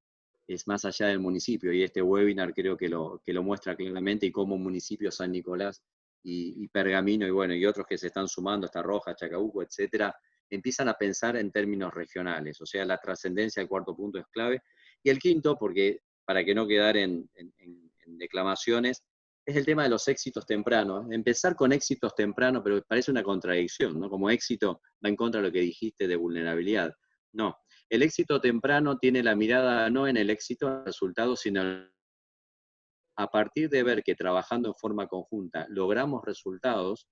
es más allá del municipio, y este webinar creo que lo muestra claramente, y cómo municipio San Nicolás y Pergamino, y bueno, y otros que se están sumando, hasta Rojas, Chacabuco, etcétera, empiezan a pensar en términos regionales, o sea, la trascendencia del cuarto punto es clave. Y el quinto, porque para que no quedar en declamaciones, es el tema de los éxitos tempranos. Empezar con éxitos tempranos, pero parece una contradicción, ¿no? Como éxito va en contra de lo que dijiste de vulnerabilidad. No, el éxito temprano tiene la mirada no en el éxito del resultado, sino a partir de ver que trabajando en forma conjunta logramos resultados,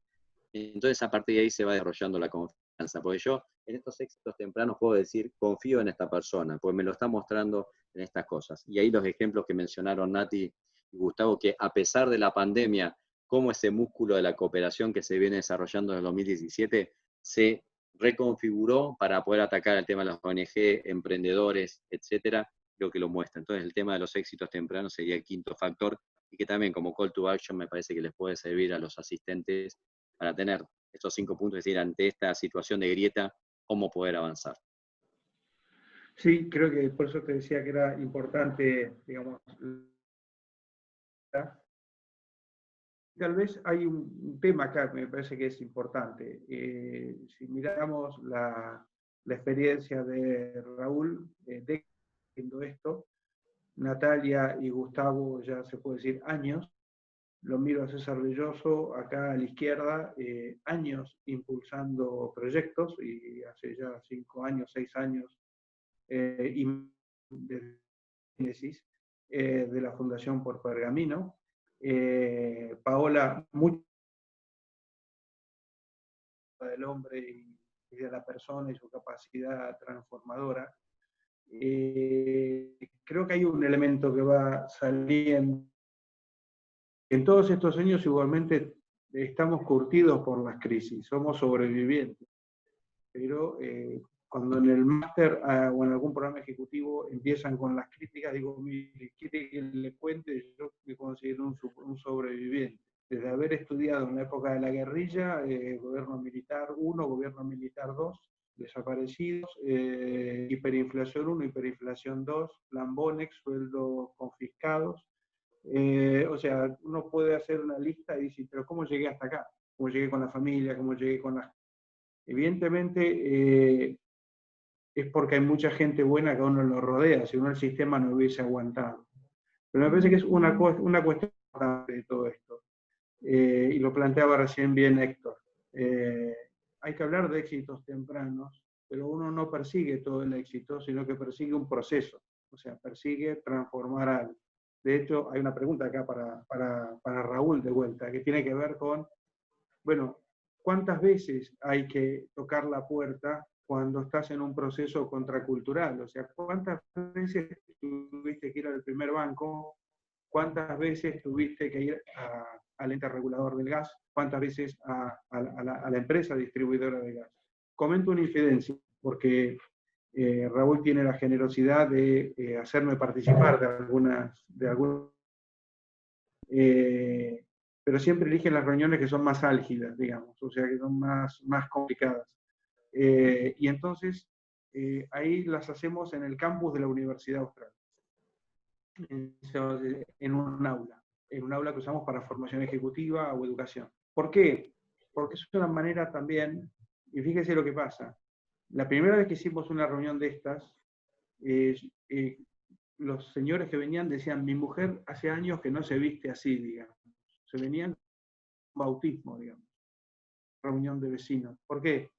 entonces a partir de ahí se va desarrollando la confianza. Porque yo en estos éxitos tempranos puedo decir, confío en esta persona, pues me lo está mostrando en estas cosas. Y ahí los ejemplos que mencionaron Nati y Gustavo, que a pesar de la pandemia, cómo ese músculo de la cooperación que se viene desarrollando en el 2017 se reconfiguró para poder atacar el tema de las ONG, emprendedores, etcétera, creo que lo muestra. Entonces el tema de los éxitos tempranos sería el quinto factor, y que también como call to action me parece que les puede servir a los asistentes para tener estos 5 puntos, es decir, ante esta situación de grieta, cómo poder avanzar. Sí, creo que por eso te decía que era importante, digamos, tal vez hay un tema acá que me parece que es importante. Si miramos la experiencia de Raúl, haciendo esto, Natalia y Gustavo ya se puede decir años, lo miro a César Belloso acá a la izquierda, años impulsando proyectos, y hace ya 5 años, 6 años, y de Génesis, de la Fundación por Pergamino. Paola, mucho del hombre y de la persona y su capacidad transformadora. Creo que hay un elemento que va saliendo. En todos estos años igualmente estamos curtidos por las crisis, somos sobrevivientes, pero cuando en el máster o en algún programa ejecutivo empiezan con las críticas, digo, mire, quiere que le cuente, yo me considero un sobreviviente. Desde haber estudiado en la época de la guerrilla, gobierno militar 1, gobierno militar 2, desaparecidos, hiperinflación 1, hiperinflación 2, plan Bonex, sueldos confiscados. O sea, uno puede hacer una lista y decir, pero ¿cómo llegué hasta acá? ¿Cómo llegué con la familia? ¿Cómo llegué con las... Evidentemente, es porque hay mucha gente buena que a uno lo rodea, si no el sistema no hubiese aguantado. Pero me parece que es una cuestión importante de todo esto. Y lo planteaba recién bien Héctor. Hay que hablar de éxitos tempranos, pero uno no persigue todo el éxito, sino que persigue un proceso, o sea, persigue transformar algo. De hecho, hay una pregunta acá para Raúl de vuelta, que tiene que ver con, bueno, ¿cuántas veces hay que tocar la puerta cuando estás en un proceso contracultural? O sea, ¿cuántas veces tuviste que ir al primer banco? ¿Cuántas veces tuviste que ir al ente regulador del gas? ¿Cuántas veces a la empresa distribuidora de gas? Comento una infidencia, porque Raúl tiene la generosidad de hacerme participar de algunas pero siempre elige las reuniones que son más álgidas, digamos, o sea, que son más complicadas. Y entonces, ahí las hacemos en el campus de la Universidad Austral, en un aula que usamos para formación ejecutiva o educación. ¿Por qué? Porque es una manera también, y fíjese lo que pasa, la primera vez que hicimos una reunión de estas, los señores que venían decían, mi mujer hace años que no se viste así, digamos. Se venían con bautismo, digamos, reunión de vecinos. ¿Por qué?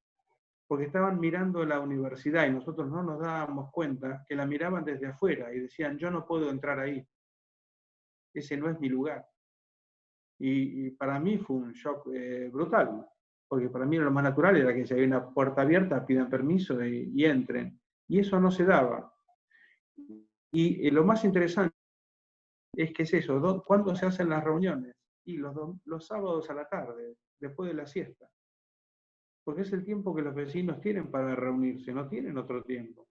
Porque estaban mirando la universidad y nosotros no nos dábamos cuenta que la miraban desde afuera y decían, yo no puedo entrar ahí, ese no es mi lugar. Y para mí fue un shock brutal, porque para mí lo más natural era que si había una puerta abierta pidan permiso y entren. Y eso no se daba. Y lo más interesante es que es eso, ¿cuándo se hacen las reuniones? Y los sábados a la tarde, después de la siesta. Porque es el tiempo que los vecinos tienen para reunirse, no tienen otro tiempo.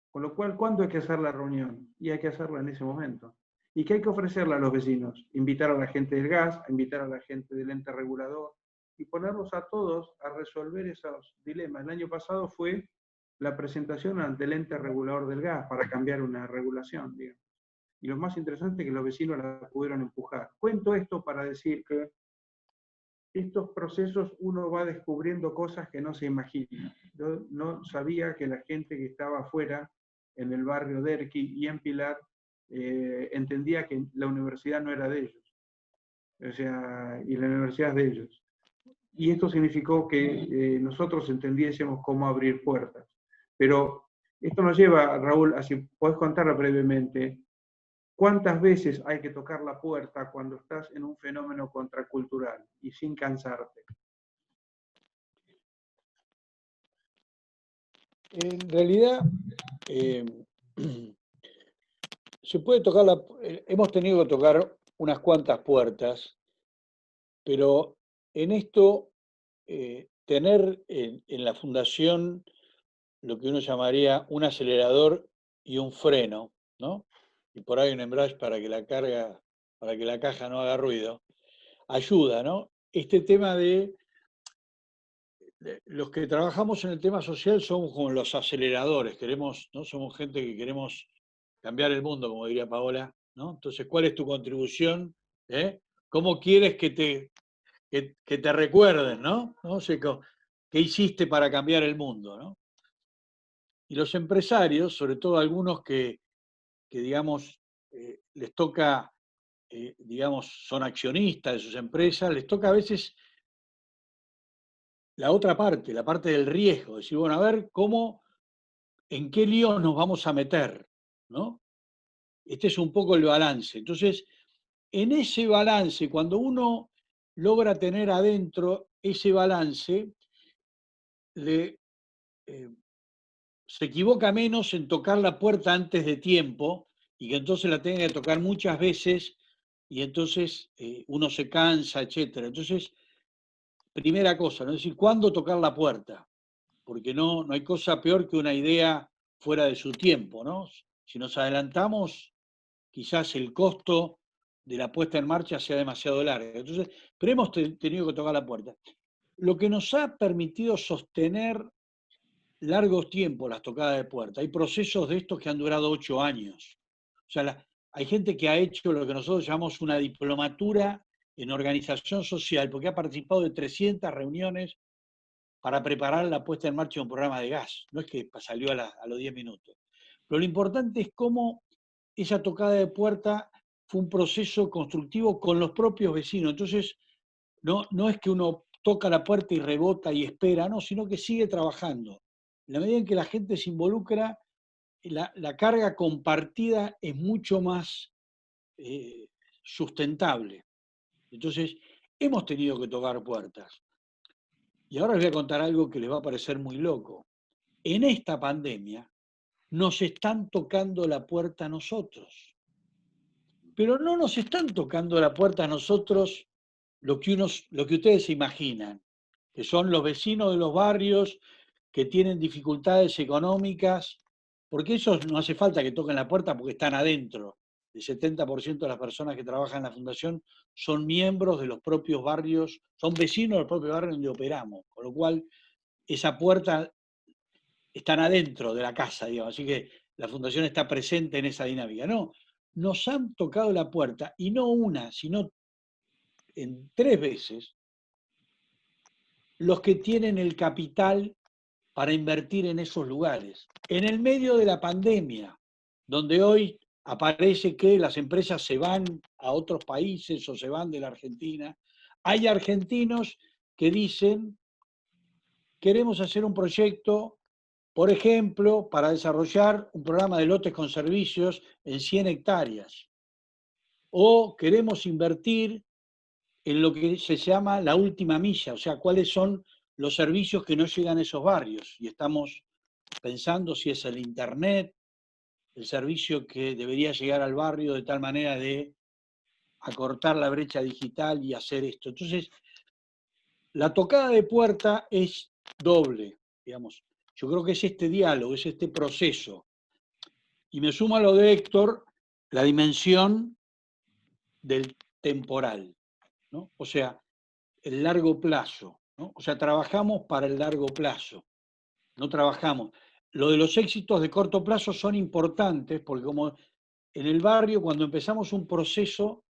Con lo cual, ¿cuándo hay que hacer la reunión? Y hay que hacerla en ese momento. ¿Y qué hay que ofrecerle a los vecinos? Invitar a la gente del gas, invitar a la gente del ente regulador y ponerlos a todos a resolver esos dilemas. El año pasado fue la presentación ante el ente regulador del gas para cambiar una regulación, digamos. Y lo más interesante es que los vecinos la pudieron empujar. Cuento esto para decir que estos procesos uno va descubriendo cosas que no se imagina. Yo no sabía que la gente que estaba afuera, en el barrio de Erqui y en Pilar, entendía que la universidad no era de ellos. O sea, y la universidad es de ellos. Y esto significó que nosotros entendiésemos cómo abrir puertas. Pero esto nos lleva, Raúl, así podés contarlo brevemente, ¿cuántas veces hay que tocar la puerta cuando estás en un fenómeno contracultural y sin cansarte? En realidad, se puede tocar hemos tenido que tocar unas cuantas puertas, pero en esto, tener en la fundación lo que uno llamaría un acelerador y un freno, ¿no? Y por ahí un embrague para que la caja no haga ruido, ayuda, ¿no? Este tema de los que trabajamos en el tema social somos como los aceleradores, ¿no? Somos gente que queremos cambiar el mundo, como diría Paola, ¿no? Entonces, ¿cuál es tu contribución? ¿Cómo quieres que te recuerden, ¿no? O sea, ¿qué hiciste para cambiar el mundo, ¿no? Y los empresarios, sobre todo algunos que digamos, les toca, digamos, son accionistas de sus empresas, les toca a veces la otra parte, la parte del riesgo, decir, bueno, a ver en qué líos nos vamos a meter, ¿no? Este es un poco el balance. Entonces, en ese balance, cuando uno logra tener adentro ese balance, se equivoca menos en tocar la puerta antes de tiempo y que entonces la tenga que tocar muchas veces y entonces uno se cansa, etc. Entonces, primera cosa, ¿no? Es decir, ¿cuándo tocar la puerta? Porque no hay cosa peor que una idea fuera de su tiempo, ¿no? Si nos adelantamos, quizás el costo de la puesta en marcha sea demasiado larga. Entonces, pero hemos tenido que tocar la puerta. Lo que nos ha permitido sostener largos tiempos las tocadas de puerta. Hay procesos de estos que han durado 8 años. O sea, hay gente que ha hecho lo que nosotros llamamos una diplomatura en organización social, porque ha participado de 300 reuniones para preparar la puesta en marcha de un programa de gas. No es que salió a los 10 minutos. Pero lo importante es cómo esa tocada de puerta fue un proceso constructivo con los propios vecinos. Entonces, no es que uno toca la puerta y rebota y espera, no, sino que sigue trabajando. En la medida en que la gente se involucra, la carga compartida es mucho más sustentable. Entonces, hemos tenido que tocar puertas. Y ahora les voy a contar algo que les va a parecer muy loco. En esta pandemia nos están tocando la puerta a nosotros. Pero no nos están tocando la puerta a nosotros lo que ustedes se imaginan, que son los vecinos de los barrios que tienen dificultades económicas, porque esos no hace falta que toquen la puerta porque están adentro. El 70% de las personas que trabajan en la fundación son miembros de los propios barrios, son vecinos del propio barrio donde operamos, con lo cual esa puerta están adentro de la casa, digamos, así que la fundación está presente en esa dinámica. No, nos han tocado la puerta, y no una, sino en 3 veces, los que tienen el capital para invertir en esos lugares. En el medio de la pandemia, donde hoy aparece que las empresas se van a otros países o se van de la Argentina, hay argentinos que dicen, queremos hacer un proyecto, por ejemplo, para desarrollar un programa de lotes con servicios en 100 hectáreas. O queremos invertir en lo que se llama la última milla, o sea, cuáles son los servicios que no llegan a esos barrios. Y estamos pensando si es el Internet, el servicio que debería llegar al barrio de tal manera de acortar la brecha digital y hacer esto. Entonces, la tocada de puerta es doble, digamos. Yo creo que es este diálogo, es este proceso. Y me sumo a lo de Héctor, la dimensión del temporal, ¿no? O sea, el largo plazo, ¿no? O sea, trabajamos para el largo plazo, no trabajamos. Lo de los éxitos de corto plazo son importantes porque como en el barrio, cuando empezamos un proceso,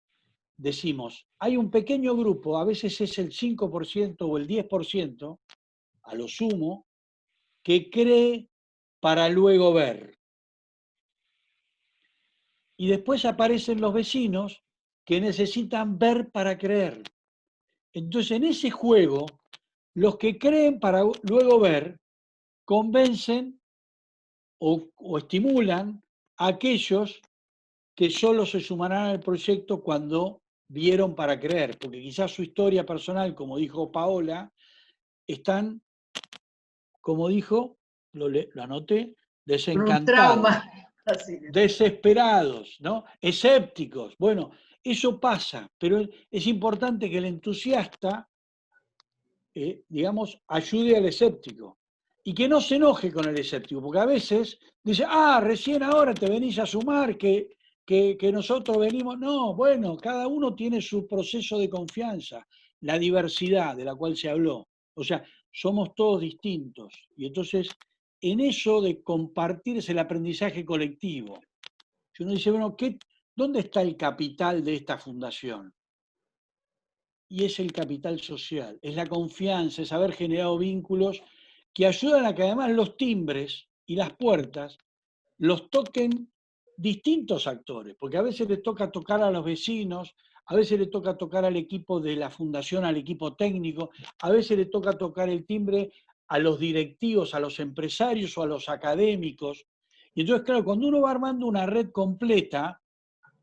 decimos, hay un pequeño grupo, a veces es el 5% o el 10%, a lo sumo, que cree para luego ver. Y después aparecen los vecinos que necesitan ver para creer. Entonces, en ese juego, los que creen para luego ver, convencen o estimulan a aquellos que solo se sumarán al proyecto cuando vieron para creer, porque quizás su historia personal, como dijo Paola, están, como dijo, lo anoté, desencantados, un trauma. desesperados, ¿no? Escépticos. Bueno, eso pasa, pero es importante que el entusiasta, digamos, ayude al escéptico. Y que no se enoje con el escéptico, porque a veces dice, recién ahora te venís a sumar, que nosotros venimos. No, bueno, cada uno tiene su proceso de confianza, la diversidad de la cual se habló. O sea, somos todos distintos. Y entonces, en eso de compartir es el aprendizaje colectivo. Si uno dice, bueno, ¿dónde está el capital de esta fundación? Y es el capital social, es la confianza, es haber generado vínculos que ayudan a que además los timbres y las puertas los toquen distintos actores, porque a veces les toca tocar a los vecinos, a veces le toca tocar al equipo de la fundación, al equipo técnico, a veces le toca tocar el timbre a los directivos, a los empresarios o a los académicos. Y entonces, claro, cuando uno va armando una red completa,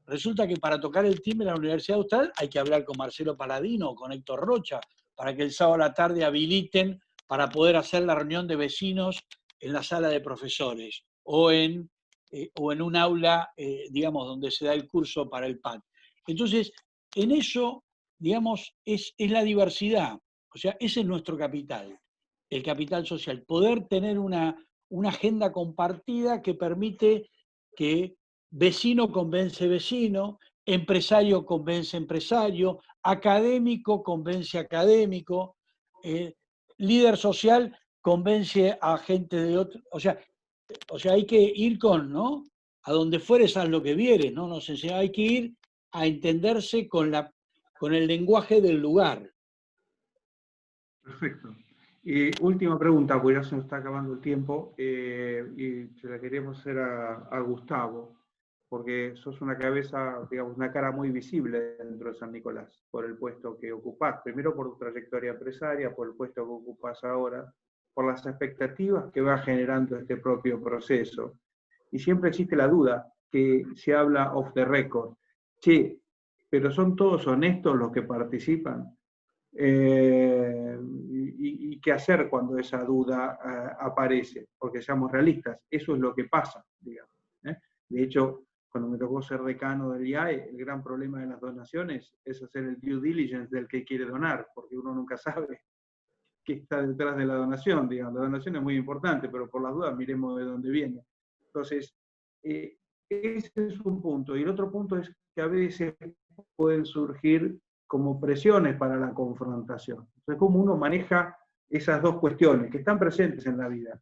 resulta que para tocar el timbre en la Universidad Austral hay que hablar con Marcelo Paladino o con Héctor Rocha para que el sábado a la tarde habiliten para poder hacer la reunión de vecinos en la sala de profesores o en un aula, digamos, donde se da el curso para el PAC. Entonces, en eso, digamos, es la diversidad. O sea, ese es nuestro capital, el capital social. Poder tener una agenda compartida que permite que vecino convence vecino, empresario convence empresario, académico convence académico, líder social convence a gente de otro. O sea, hay que ir ¿no? A donde fueres haz lo que vieres, ¿no? Nos enseña, hay que ir a entenderse con el lenguaje del lugar. Perfecto. Y última pregunta, porque ya se nos está acabando el tiempo, y se la queremos hacer a Gustavo, porque sos una cabeza, digamos, una cara muy visible dentro de San Nicolás, por el puesto que ocupás, primero por tu trayectoria empresaria, por el puesto que ocupás ahora, por las expectativas que va generando este propio proceso. Y siempre existe la duda, que se habla off the record. Che, pero ¿son todos honestos los que participan? Y qué hacer cuando esa duda aparece, porque seamos realistas, eso es lo que pasa, digamos. De hecho, cuando me tocó ser decano del IAE, el gran problema de las donaciones es hacer el due diligence del que quiere donar, porque uno nunca sabe qué está detrás de la donación, digamos. La donación es muy importante, pero por las dudas miremos de dónde viene. Entonces, ese es un punto. Y el otro punto es que a veces pueden surgir como presiones para la confrontación. Entonces, ¿cómo uno maneja esas dos cuestiones que están presentes en la vida?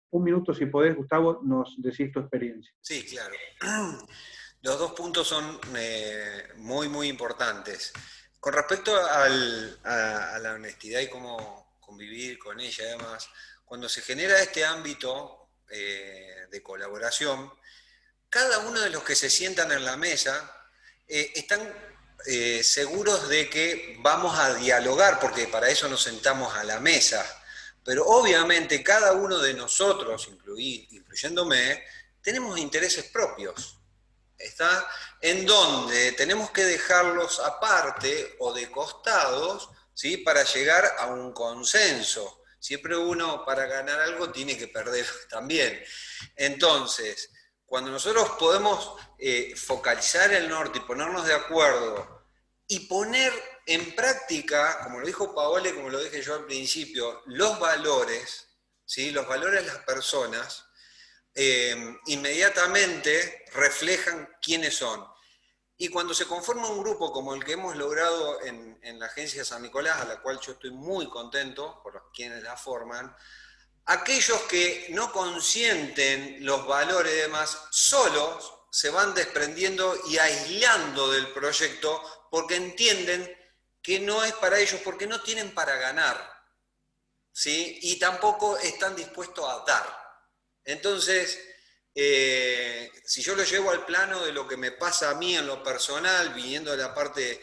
Un minuto, si podés, Gustavo, nos decís tu experiencia. Sí, claro. Los dos puntos son muy, muy importantes. Con respecto a la honestidad y cómo convivir con ella, además, cuando se genera este ámbito de colaboración, cada uno de los que se sientan en la mesa están seguros de que vamos a dialogar, porque para eso nos sentamos a la mesa. Pero obviamente cada uno de nosotros, incluyéndome, tenemos intereses propios. ¿Está? En donde tenemos que dejarlos aparte o de costados, ¿sí? Para llegar a un consenso. Siempre uno para ganar algo tiene que perder también. Entonces, cuando nosotros podemos focalizar el norte y ponernos de acuerdo y poner en práctica, como lo dijo Paola y como lo dije yo al principio, los valores, ¿sí? Los valores de las personas, inmediatamente reflejan quiénes son. Y cuando se conforma un grupo como el que hemos logrado en la Agencia San Nicolás, a la cual yo estoy muy contento por quienes la forman, aquellos que no consienten los valores y demás, solos se van desprendiendo y aislando del proyecto porque entienden que no es para ellos, porque no tienen para ganar, ¿sí? Y tampoco están dispuestos a dar. Entonces, si yo lo llevo al plano de lo que me pasa a mí en lo personal, viniendo de la parte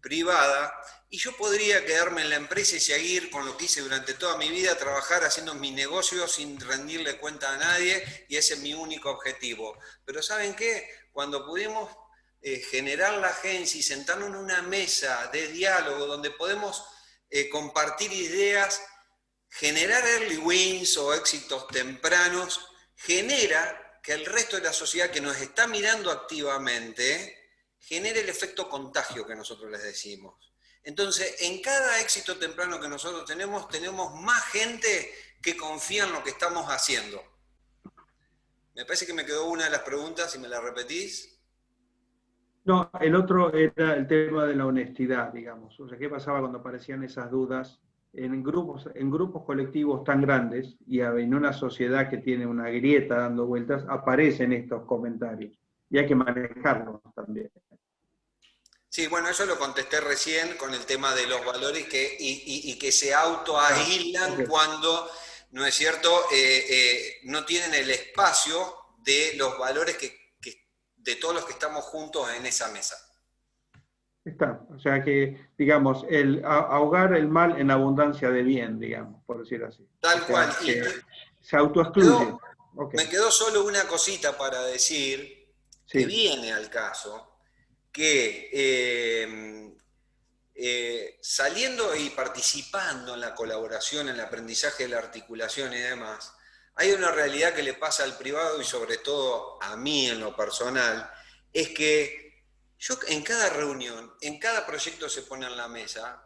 privada, y yo podría quedarme en la empresa y seguir con lo que hice durante toda mi vida, trabajar haciendo mi negocio sin rendirle cuenta a nadie, y ese es mi único objetivo. Pero ¿saben qué? Cuando pudimos generar la agencia y sentarnos en una mesa de diálogo donde podemos compartir ideas, generar early wins o éxitos tempranos, genera que el resto de la sociedad que nos está mirando activamente genere el efecto contagio que nosotros les decimos. Entonces, en cada éxito temprano que nosotros tenemos más gente que confía en lo que estamos haciendo. Me parece que me quedó una de las preguntas, si me la repetís. No, el otro era el tema de la honestidad, digamos. O sea, ¿qué pasaba cuando aparecían esas dudas en grupos colectivos tan grandes y en una sociedad que tiene una grieta dando vueltas, aparecen estos comentarios? Y hay que manejarlos también. Sí, bueno, eso lo contesté recién con el tema de los valores y que se autoaíslan cuando, ¿no es cierto?, no tienen el espacio de los valores de todos los que estamos juntos en esa mesa. Está, o sea que, digamos, ahogar el mal en abundancia de bien, digamos, por decir así. Tal cual. Se autoexcluye. Me quedó solo una cosita para decir, que viene al caso, que saliendo y participando en la colaboración, en el aprendizaje de la articulación y demás, hay una realidad que le pasa al privado y sobre todo a mí en lo personal, es que yo en cada reunión, en cada proyecto se pone en la mesa,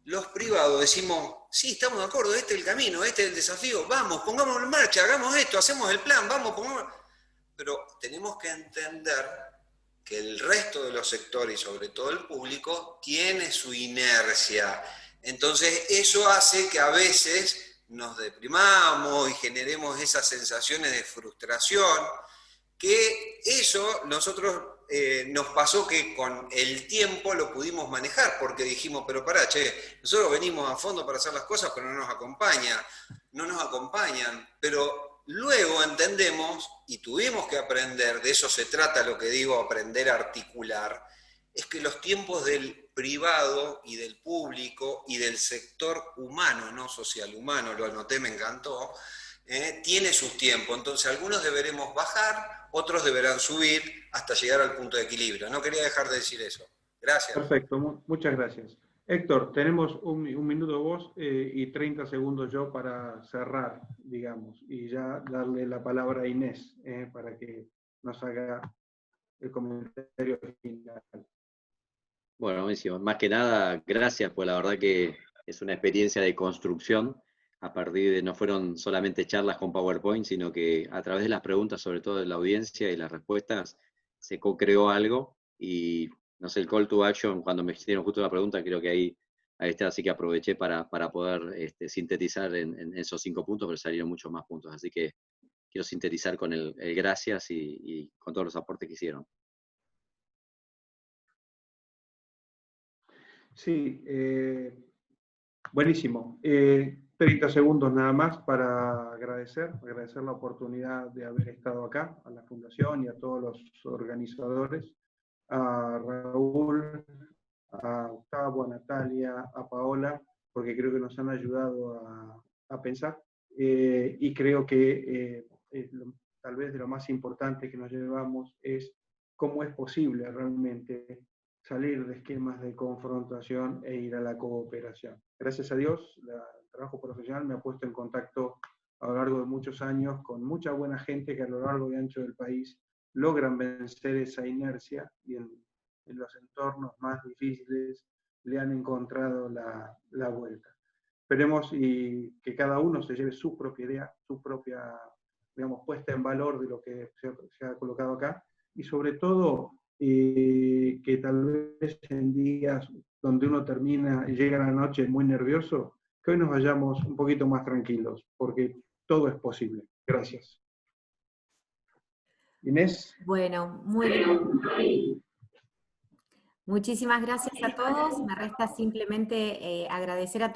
los privados decimos, sí, estamos de acuerdo, este es el camino, este es el desafío, vamos, pongámoslo en marcha, hagamos esto, hacemos el plan, vamos, pongámoslo. Pero tenemos que entender que el resto de los sectores, y sobre todo el público, tiene su inercia. Entonces eso hace que a veces nos deprimamos y generemos esas sensaciones de frustración, que eso nosotros nos pasó que con el tiempo lo pudimos manejar, porque dijimos, pero pará, che, nosotros venimos a fondo para hacer las cosas, pero no nos acompañan, pero luego entendemos, y tuvimos que aprender, de eso se trata lo que digo, aprender a articular, es que los tiempos del privado y del público y del sector humano, no social humano, lo anoté, me encantó, tiene sus tiempos, entonces algunos deberemos bajar, otros deberán subir hasta llegar al punto de equilibrio. No quería dejar de decir eso. Gracias. Perfecto, muchas gracias. Héctor, tenemos un minuto vos y 30 segundos yo para cerrar, digamos, y ya darle la palabra a Inés para que nos haga el comentario final. Bueno, buenísimo. Más que nada, gracias, pues la verdad que es una experiencia de construcción. A partir de, no fueron solamente charlas con PowerPoint, sino que a través de las preguntas, sobre todo de la audiencia y las respuestas, se co-creó algo. Y no sé, el call to action, cuando me hicieron justo la pregunta, creo que ahí está, así que aproveché para poder sintetizar en esos 5 puntos, pero salieron muchos más puntos. Así que quiero sintetizar con el gracias y con todos los aportes que hicieron. Sí, buenísimo. 30 segundos nada más para agradecer la oportunidad de haber estado acá, a la Fundación y a todos los organizadores, a Raúl, a Gustavo, a Natalia, a Paola, porque creo que nos han ayudado a pensar, y creo que tal vez de lo más importante que nos llevamos es cómo es posible realmente salir de esquemas de confrontación e ir a la cooperación. Gracias a Dios, el trabajo profesional me ha puesto en contacto a lo largo de muchos años con mucha buena gente que a lo largo y ancho del país logran vencer esa inercia y en los entornos más difíciles le han encontrado la vuelta. Esperemos y que cada uno se lleve su propia idea, su propia, digamos, puesta en valor de lo que se ha colocado acá, y sobre todo que tal vez en días donde uno termina y llega a la noche muy nervioso, que hoy nos vayamos un poquito más tranquilos, porque todo es posible. Gracias. Inés. Bueno, muy bien. Muchísimas gracias a todos. Me resta simplemente agradecer a todos.